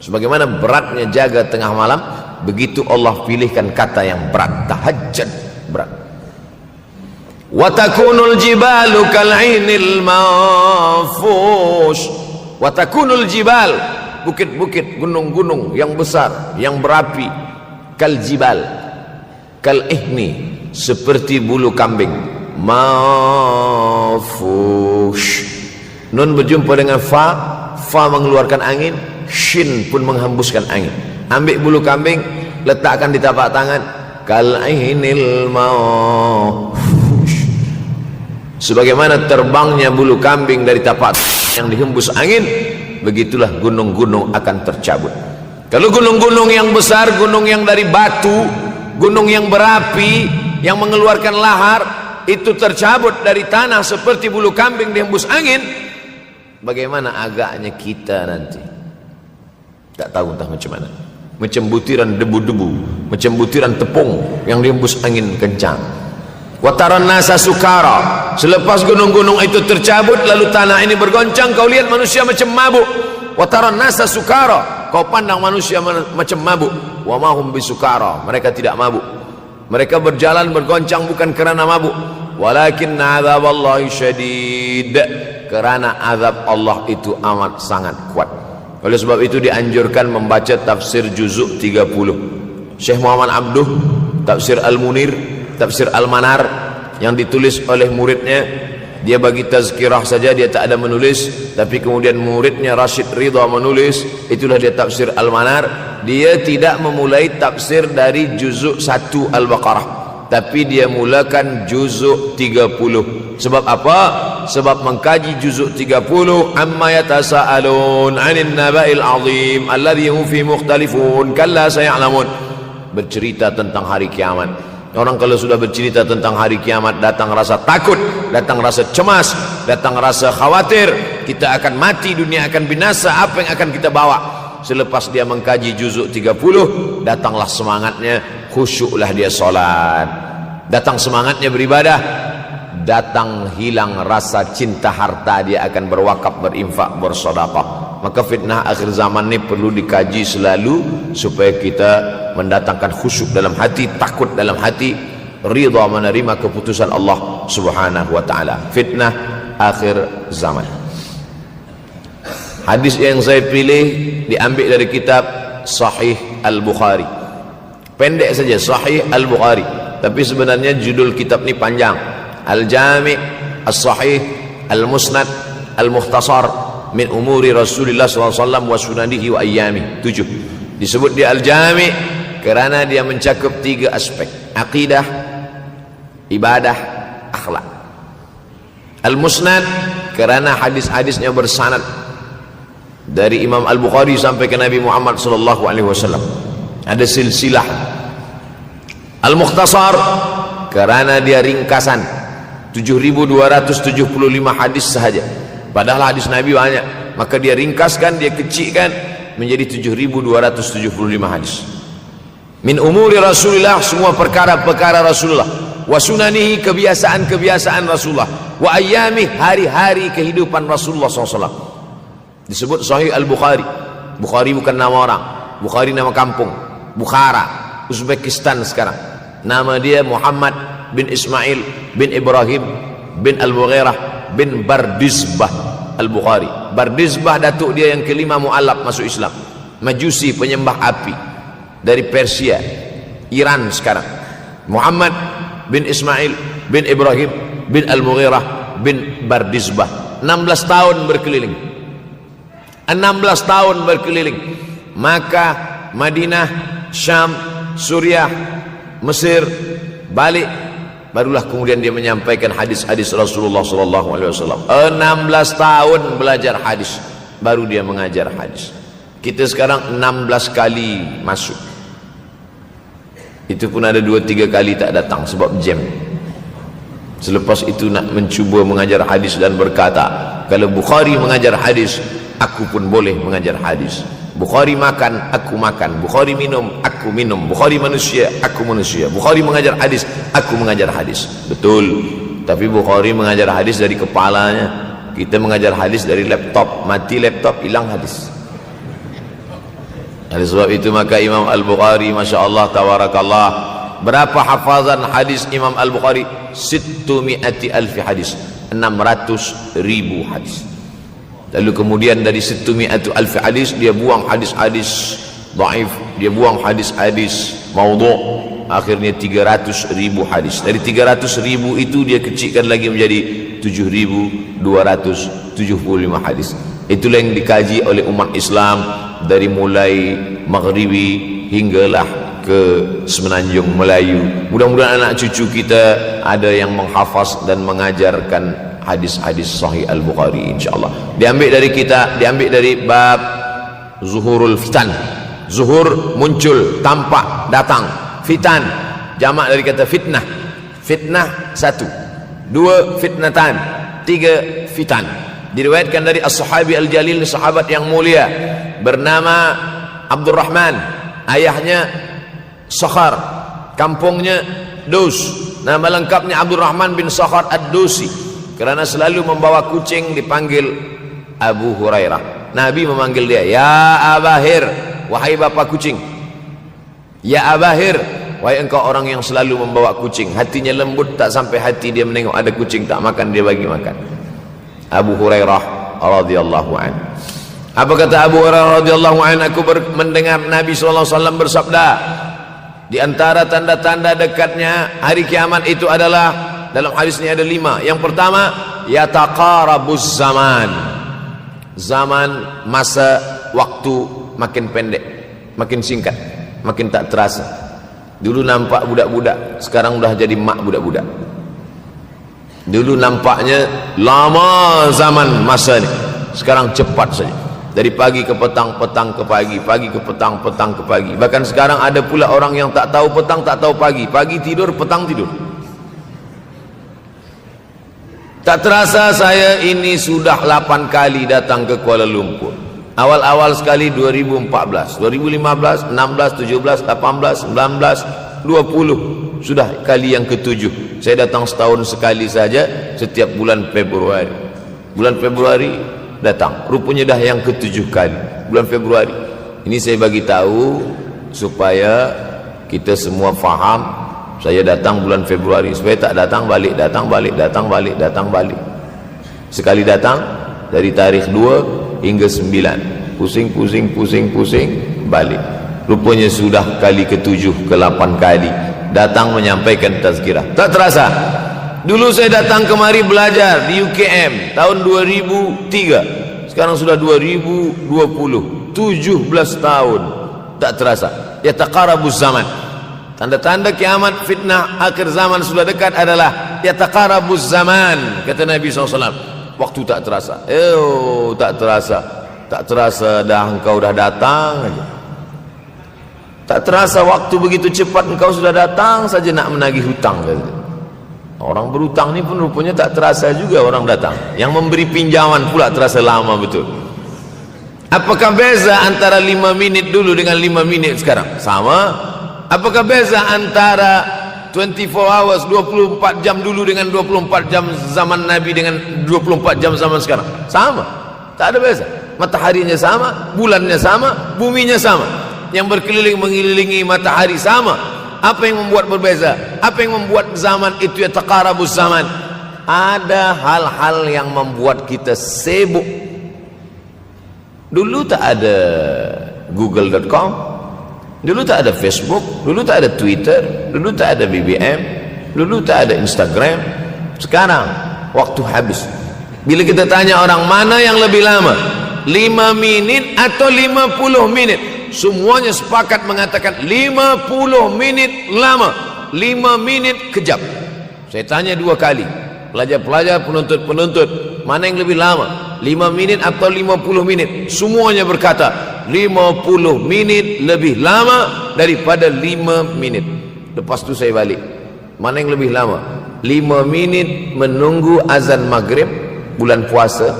Sebagaimana beratnya jaga tengah malam, begitu Allah pilihkan kata yang berat, tahajjud berat. Wa takunul jibalu kal'inil manfush. Wa takunul jibal, bukit-bukit, gunung-gunung yang besar, yang berapi, kal jibal, kal ihni, seperti bulu kambing. Manfush. Nun berjumpa dengan fa, fa mengeluarkan angin, shin pun menghembuskan angin. Ambil bulu kambing, letakkan di tapak tangan, kal ainil manfush. Sebagaimana terbangnya bulu kambing dari tapak yang dihembus angin, begitulah gunung-gunung akan tercabut. Kalau gunung-gunung yang besar, gunung yang dari batu, gunung yang berapi, yang mengeluarkan lahar, itu tercabut dari tanah seperti bulu kambing dihembus angin, bagaimana agaknya kita nanti? Tak tahu entah macam mana. Macam butiran debu-debu, macam butiran tepung yang dihembus angin kencang. Wataran nasa sukara, selepas gunung-gunung itu tercabut lalu tanah ini bergoncang, kau lihat manusia macam mabuk. Wataran nasa sukara, kau pandang manusia macam mabuk. Wa mahum bisukara, mereka tidak mabuk. Mereka berjalan bergoncang bukan kerana mabuk, walakin azaballahi syadid, kerana azab Allah itu amat sangat kuat. Oleh sebab itu dianjurkan membaca tafsir juzuk 30 Syekh Muhammad Abduh, tafsir Al-Munir, tafsir Al-Manar yang ditulis oleh muridnya dia bagi tazkirah saja, dia tak ada menulis. Tapi kemudian muridnya Rashid Ridha menulis, itulah dia tafsir Al-Manar. Dia tidak memulai tafsir dari juzuk 1 Al-Baqarah, tapi dia mulakan juzuk 30. Sebab apa? Sebab mengkaji juzuk 30, amma yatasaalun 'anil naba'il 'azim alladhi hum fi mukhtalifun kalla saya'lamun, bercerita tentang hari kiamat. Orang kalau sudah bercerita tentang hari kiamat, datang rasa takut, datang rasa cemas, datang rasa khawatir, kita akan mati, dunia akan binasa, apa yang akan kita bawa? Selepas dia mengkaji juzuk 30, datanglah semangatnya, khusyuklah dia solat, datang semangatnya beribadah, datang hilang rasa cinta harta, dia akan berwakaf, berinfak, bersedekah. Maka fitnah akhir zaman ini perlu dikaji selalu supaya kita mendatangkan khusyuk dalam hati, takut dalam hati, ridha menerima keputusan Allah Subhanahu wa taala. Fitnah akhir zaman. Hadis yang saya pilih diambil dari kitab Sahih Al-Bukhari. Pendek saja, Sahih Al-Bukhari, tapi sebenarnya judul kitab ini panjang. Al-Jami' As-Sahih Al-Musnad Al-Mukhtasar min umuri Rasulullah SAW wa sunanihi wa ayyami. 7. Disebut dia Al-Jami' kerana dia mencakup 3 aspek: akidah, ibadah, akhlak. Al-Musnad kerana hadis-hadisnya bersanad dari Imam Al-Bukhari sampai ke Nabi Muhammad SAW, ada silsilah. Al-Mukhtasar kerana dia ringkasan, 7.275 hadis sahaja, padahal hadis Nabi banyak, maka dia ringkaskan, dia kecilkan menjadi 7.275 hadis. Min umuri Rasulullah, semua perkara-perkara Rasulullah, wa sunanihi, kebiasaan-kebiasaan Rasulullah, wa ayyami, hari-hari kehidupan Rasulullah SAW. Disebut Sahih Al-Bukhari. Bukhari bukan nama orang, Bukhari nama kampung, Bukhara, Uzbekistan sekarang. Nama dia Muhammad bin Ismail bin Ibrahim bin Al-Mughirah bin Bardizbah Al-Bukhari. Bardizbah datuk dia yang kelima mu'alaf masuk Islam, Majusi, penyembah api, dari Persia, Iran sekarang. Muhammad bin Ismail bin Ibrahim bin Al-Mughirah bin Bardizbah. 16 tahun berkeliling, 16 tahun berkeliling Makkah, Madinah, Syam, Suriah, Mesir, balik, barulah kemudian dia menyampaikan hadis-hadis Rasulullah SAW. 16 tahun belajar hadis, baru dia mengajar hadis. Kita sekarang 16 kali masuk, itu pun ada 2-3 kali tak datang sebab jam. Selepas itu nak mencuba mengajar hadis dan berkata, kalau Bukhari mengajar hadis, aku pun boleh mengajar hadis. Bukhari makan, aku makan. Bukhari minum, aku minum. Bukhari manusia, aku manusia. Bukhari mengajar hadis, aku mengajar hadis. Betul, tapi Bukhari mengajar hadis dari kepalanya, kita mengajar hadis dari laptop. Mati laptop, hilang hadis. Oleh sebab itu maka Imam Al-Bukhari, Masya Allah, Tabarakallah, berapa hafazan hadis Imam Al-Bukhari? 600,000 hadis, 600,000 hadis. Lalu kemudian dari 600,000 hadis dia buang hadis-hadis dhaif, dia buang hadis-hadis maudhu', akhirnya 300,000 hadis. Dari 300,000 itu dia kecilkan lagi menjadi 7.275 hadis. Itulah yang dikaji oleh umat Islam dari mulai Maghribi hinggalah ke Semenanjung Melayu. Mudah-mudahan anak cucu kita ada yang menghafaz dan mengajarkan hadis-hadis Sahih Al-Bukhari, insyaallah. Diambil dari kita, diambil dari bab zuhurul fitan. Zuhur, muncul, tampak, datang. Fitan, jamak dari kata fitnah. Fitnah 1, 2 fitnatan, 3 fitan. Diriwayatkan dari as-sahabi al-jalil, sahabat yang mulia bernama Abdurrahman, ayahnya Sakhar, kampungnya Dus. Nama lengkapnya Abdurrahman bin Sakhar Ad-Dusi. Kerana selalu membawa kucing dipanggil Abu Hurairah. Nabi memanggil dia, ya Abahir, wahai bapa kucing. Ya Abahir, wahai engkau orang yang selalu membawa kucing. Hatinya lembut, tak sampai hati dia menengok ada kucing tak makan, dia bagi makan. Abu Hurairah radhiyallahu an. Apa kata Abu Hurairah radhiyallahu an? Aku mendengar Nabi SAW bersabda, di antara tanda-tanda dekatnya hari kiamat itu adalah dalam hadis ini ada 5. Yang pertama, yataqarabuz zaman. Zaman, masa, waktu makin pendek, makin singkat, makin tak terasa. Dulu nampak budak-budak, sekarang udah jadi mak budak-budak. Dulu nampaknya lama zaman masa ni, sekarang cepat saja. Dari pagi ke petang, petang ke pagi, pagi ke petang, petang ke pagi. Bahkan sekarang ada pula orang yang tak tahu petang, tak tahu pagi. Pagi tidur, petang tidur. Tak terasa saya ini sudah 8 kali datang ke Kuala Lumpur. Awal-awal sekali 2014, 2015, 16, 17, 18, 19, 20. Sudah kali yang ke-7. Saya datang setahun sekali saja, setiap bulan Februari. Bulan Februari datang. Rupanya dah yang ke-7 kali. Bulan Februari. Ini saya bagi tahu supaya kita semua faham. Saya datang bulan Februari, supaya tak datang balik, datang balik, datang balik, datang balik. Sekali datang dari tarikh 2 hingga 9. Pusing, pusing, pusing, pusing, balik. Rupanya sudah kali ke-7, ke-8 kali datang menyampaikan tazkirah. Tak terasa. Dulu saya datang kemari belajar di UKM tahun 2003. Sekarang sudah 2020. 17 tahun. Tak terasa. Yataqarabuz zaman. Tanda-tanda kiamat, fitnah akhir zaman sudah dekat adalah yataqarabuz zaman, kata Nabi SAW. Waktu tak terasa. Tak terasa. Tak terasa dah engkau dah datang aja. Tak terasa waktu begitu cepat, engkau sudah datang saja nak menagih hutang. Orang berhutang ni pun rupanya tak terasa juga orang datang. Yang memberi pinjaman pula terasa lama betul. Apakah beza antara 5 minit dulu dengan 5 minit sekarang? Sama. Apakah beza antara 24 hours, 24 jam dulu dengan 24 jam zaman Nabi dengan 24 jam zaman sekarang? Sama. Tak ada beza. Mataharinya sama, bulannya sama, buminya sama. Yang berkeliling mengelilingi matahari sama. Apa yang membuat berbeza? Apa yang membuat zaman itu yataqarabuz zaman? Ada hal-hal yang membuat kita sibuk. Dulu tak ada google.com, dulu tak ada Facebook, dulu tak ada Twitter, dulu tak ada BBM, dulu tak ada Instagram. Sekarang waktu habis. Bila kita tanya orang mana yang lebih lama, 5 minit atau 50 minit, semuanya sepakat mengatakan 50 minit lama, 5 minit kejap. Saya tanya 2 kali, pelajar-pelajar, penuntut-penuntut, mana yang lebih lama, 5 minit atau 50 minit? Semuanya berkata 50 minit lebih lama daripada 5 minit. Lepas tu saya balik, mana yang lebih lama? 5 minit menunggu azan maghrib bulan puasa,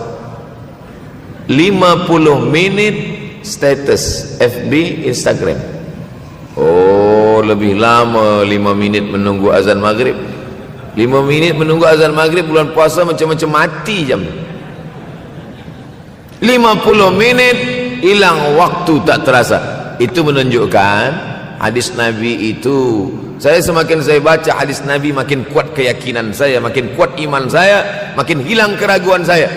50 minit status FB, Instagram. Oh, lebih lama 5 minit menunggu azan maghrib. 5 minit menunggu azan maghrib bulan puasa macam-macam mati jam. 50 minit hilang waktu tak terasa. Itu menunjukkan hadis Nabi itu, saya semakin saya baca hadis Nabi makin kuat keyakinan saya, makin kuat iman saya, makin hilang keraguan saya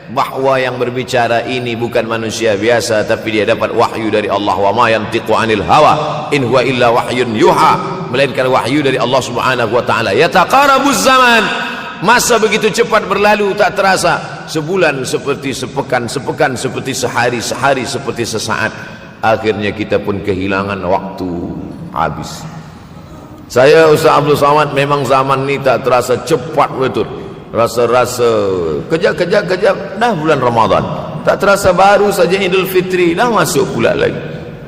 bahwa yang berbicara ini bukan manusia biasa, tapi dia dapat wahyu dari Allah. Wa ma yantiqu anil hawa in huwa illa wahyun yuha, melainkan wahyu dari Allah Subhanahu wa taala. Yataqarabuz zaman. Masa begitu cepat berlalu tak terasa. Sebulan seperti sepekan, sepekan seperti sehari, sehari seperti sesaat. Akhirnya kita pun kehilangan waktu, habis. Saya Ustaz Abdul Samad, memang zaman ni tak terasa cepat betul. Rasa-rasa kejap-kejap dah bulan Ramadan. Tak terasa baru saja Idul Fitri dah masuk pula lagi.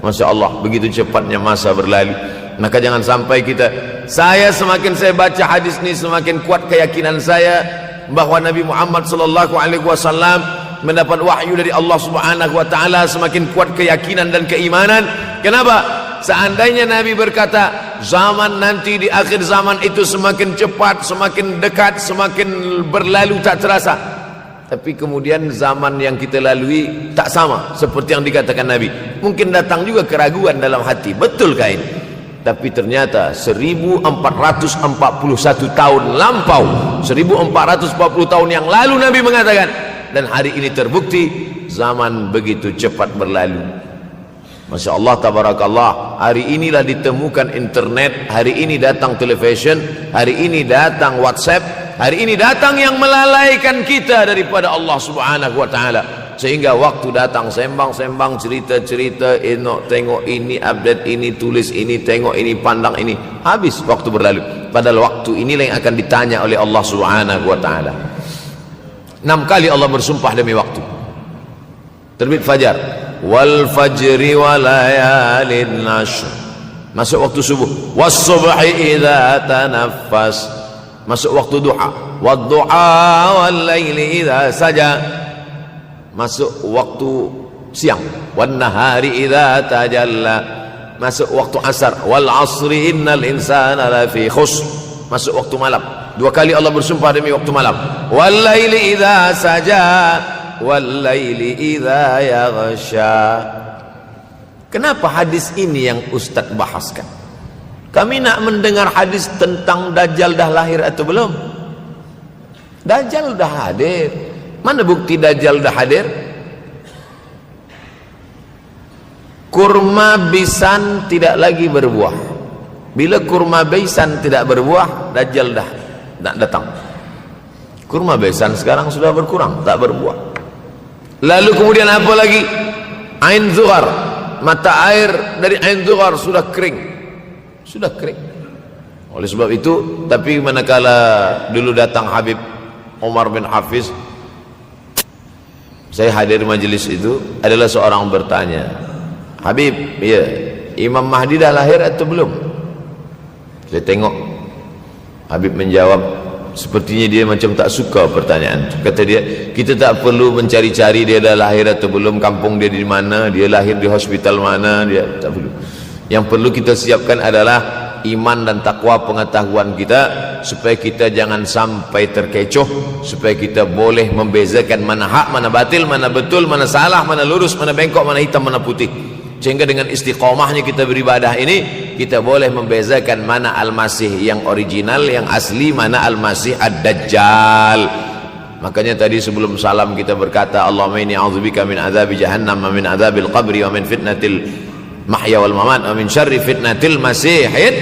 Masya Allah, begitu cepatnya masa berlalu. Maka jangan sampai kita, saya semakin saya baca hadis ni semakin kuat keyakinan saya bahawa Nabi Muhammad sallallahu alaihi wasallam mendapat wahyu dari Allah Subhanahu wa taala. Semakin kuat keyakinan dan keimanan. Kenapa? Seandainya Nabi berkata zaman nanti di akhir zaman itu semakin cepat, semakin dekat, semakin berlalu tak terasa, tapi kemudian zaman yang kita lalui tak sama seperti yang dikatakan Nabi. Mungkin datang juga keraguan dalam hati, betulkah ini? Tapi ternyata 1441 tahun lampau, 1440 tahun yang lalu Nabi mengatakan, dan hari ini terbukti zaman begitu cepat berlalu. Masya Allah, tabarakallah. Hari inilah ditemukan internet, hari ini datang television, hari ini datang WhatsApp, hari ini datang yang melalaikan kita daripada Allah Subhanahu wa taala. Sehingga waktu datang sembang-sembang, cerita-cerita, tengok ini, update ini, tulis ini, tengok ini, pandang ini, habis waktu berlalu. Padahal waktu inilah yang akan ditanya oleh Allah Subhanahu wa taala. 6 kali Allah bersumpah demi waktu. Terbit fajar, wal fajri wa layalin nashr, masuk waktu subuh, was subhi idza tanaffas, masuk waktu duha, wad duha wal laili idza saja, masuk waktu siang, wan nahari idza tajalla, masuk waktu asar, wal asri innal insana lafi khusr, masuk waktu malam. 2 kali Allah bersumpah demi waktu malam, wal laili idza saja wal laili idza yaghsha. Kenapa hadis ini yang Ustaz bahaskan? Kami nak mendengar hadis tentang Dajjal dah lahir atau belum? Dajjal dah hadir. Mana bukti Dajjal dah hadir? Kurma bisan tidak lagi berbuah. Bila kurma bisan tidak berbuah, Dajjal dah datang. Kurma bisan sekarang sudah berkurang, tak berbuah. Lalu kemudian apa lagi? Ain Zuhar, mata air dari Ain Zuhar sudah kering. Sudah kering. Oleh sebab itu, tapi manakala dulu datang Habib Umar bin Hafiz, saya hadir majelis itu, adalah seorang bertanya, Habib, ya, Imam Mahdi dah lahir atau belum? Saya tengok Habib menjawab, sepertinya dia macam tak suka pertanyaan. Kata dia, kita tak perlu mencari-cari dia dah lahir atau belum, kampung dia di mana, dia lahir di hospital mana, dia tak perlu. Yang perlu kita siapkan adalah iman dan takwa pengetahuan kita, supaya kita jangan sampai terkecoh, supaya kita boleh membezakan mana hak, mana batil, mana betul, mana salah, mana lurus, mana bengkok, mana hitam, mana putih. Sehingga dengan istiqomahnya kita beribadah ini, kita boleh membezakan mana Al-Masih yang original, yang asli, mana Al-Masih Ad-Dajjal. Makanya tadi sebelum salam kita berkata, Allahumma inni a'udzubika min adzabi jahannam wa min adzabil qabri wa min fitnatil mahya wal mamat wa min syarri fitnatil masihid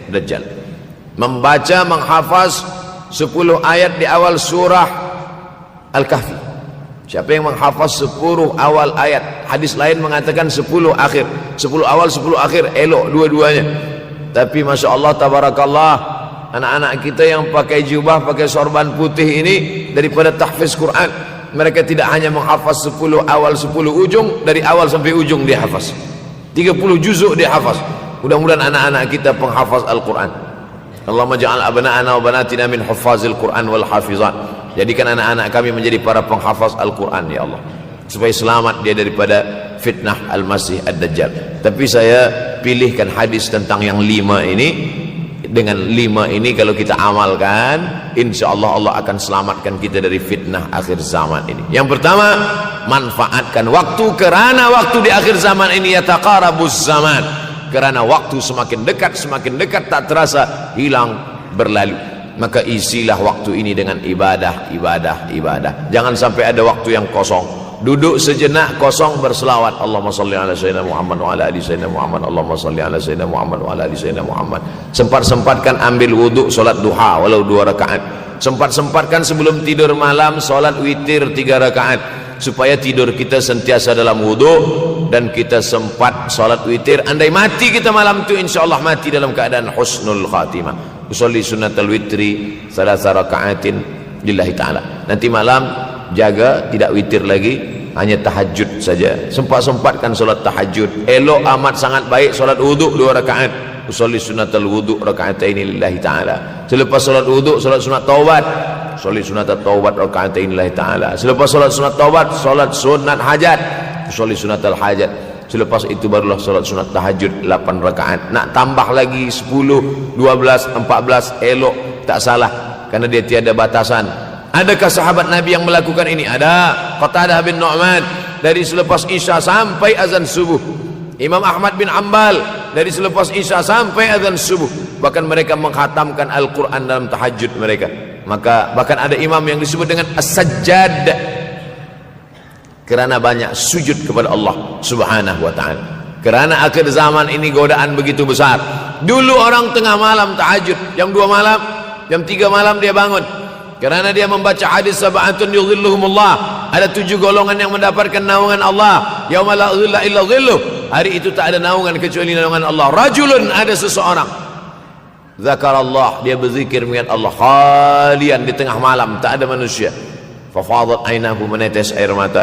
Dajjal. Membaca, menghafaz 10 ayat di awal surah Al-Kahfi. Siapa yang menghafaz 10 awal ayat, hadis lain mengatakan 10 akhir, 10 awal 10 akhir, elok dua-duanya. Tapi Masya Allah, tabarakallah, anak-anak kita yang pakai jubah, pakai sorban putih ini, daripada tahfiz Quran, mereka tidak hanya menghafaz 10 awal 10 ujung, dari awal sampai ujung dia hafaz, 30 juzuk dia hafaz. Mudah-mudahan anak-anak kita penghafaz Al-Quran. Allahumma ja'al abna'ana wa banatina min huffazil Quran wal hafizat. Jadikan anak-anak kami menjadi para penghafaz Al-Quran, ya Allah, supaya selamat dia daripada fitnah Al-Masih Ad-Dajjal. Tapi saya pilihkan hadis tentang yang 5 ini. Dengan 5 ini kalau kita amalkan, insya Allah Allah akan selamatkan kita dari fitnah akhir zaman ini. Yang pertama, manfaatkan waktu, kerana waktu di akhir zaman ini yataqarabuz zaman, kerana waktu semakin dekat tak terasa, hilang, berlalu. Maka isilah waktu ini dengan ibadah. Jangan sampai ada waktu yang kosong. Duduk sejenak kosong, berselawat, Allahumma salli ala sayyidina Muhammad wa ala ali sayyidina Muhammad, Allahumma salli ala sayyidina Muhammad wa ala ali sayyidina Muhammad. Sempat-sempatkan ambil wuduk, solat duha walau 2 rakaat. Sempat-sempatkan sebelum tidur malam solat witir 3 rakaat, supaya tidur kita sentiasa dalam wuduk, dan kita sempat solat witir. Andai mati kita malam itu, insyaallah mati dalam keadaan husnul khatimah. Usolli sunnatal witri 3 rakaatin lillahi ta'ala. Nanti malam jaga, tidak witir lagi, hanya tahajud saja. Sempat-sempatkan solat tahajud. Elok amat sangat baik solat wuduk 2 rakaat. Usolli sunnatal wuduk rakaatain lillahi ta'ala. Selepas solat wuduk, solat sunat taubat. Usolli sunnatat taubat rakaatain lillahi ta'ala. Selepas solat sunat taubat, solat sunat hajat. Usolli sunnatal hajat. Selepas itu barulah solat sunat tahajud 8 rakaat. Nak tambah lagi 10, 12, 14, elok, tak salah, karena dia tiada batasan. Adakah sahabat Nabi yang melakukan ini? Ada. Qatadah bin Nu'man, dari selepas Isya sampai azan subuh. Imam Ahmad bin Ambal, dari selepas Isya sampai azan subuh. Bahkan mereka menghatamkan Al-Quran dalam tahajud mereka. Maka bahkan ada imam yang disebut dengan As-Sajjad, kerana banyak sujud kepada Allah Subhanahu wa ta'ala. Kerana akhir zaman ini godaan begitu besar. Dulu orang tengah malam tahajud, jam 2 malam, jam 3 malam dia bangun. Kerana dia membaca hadis sab'atun yudhilluhumullah. Ada 7 golongan yang mendapatkan naungan Allah. Yauma la dhilla illa dhilluh. Hari itu tak ada naungan kecuali naungan Allah. Rajulun, ada seseorang. Zakarallah, dia berzikir mengingat Allah. Khalian, di tengah malam, tak ada manusia. Fafadat ainahu, menetes air mata.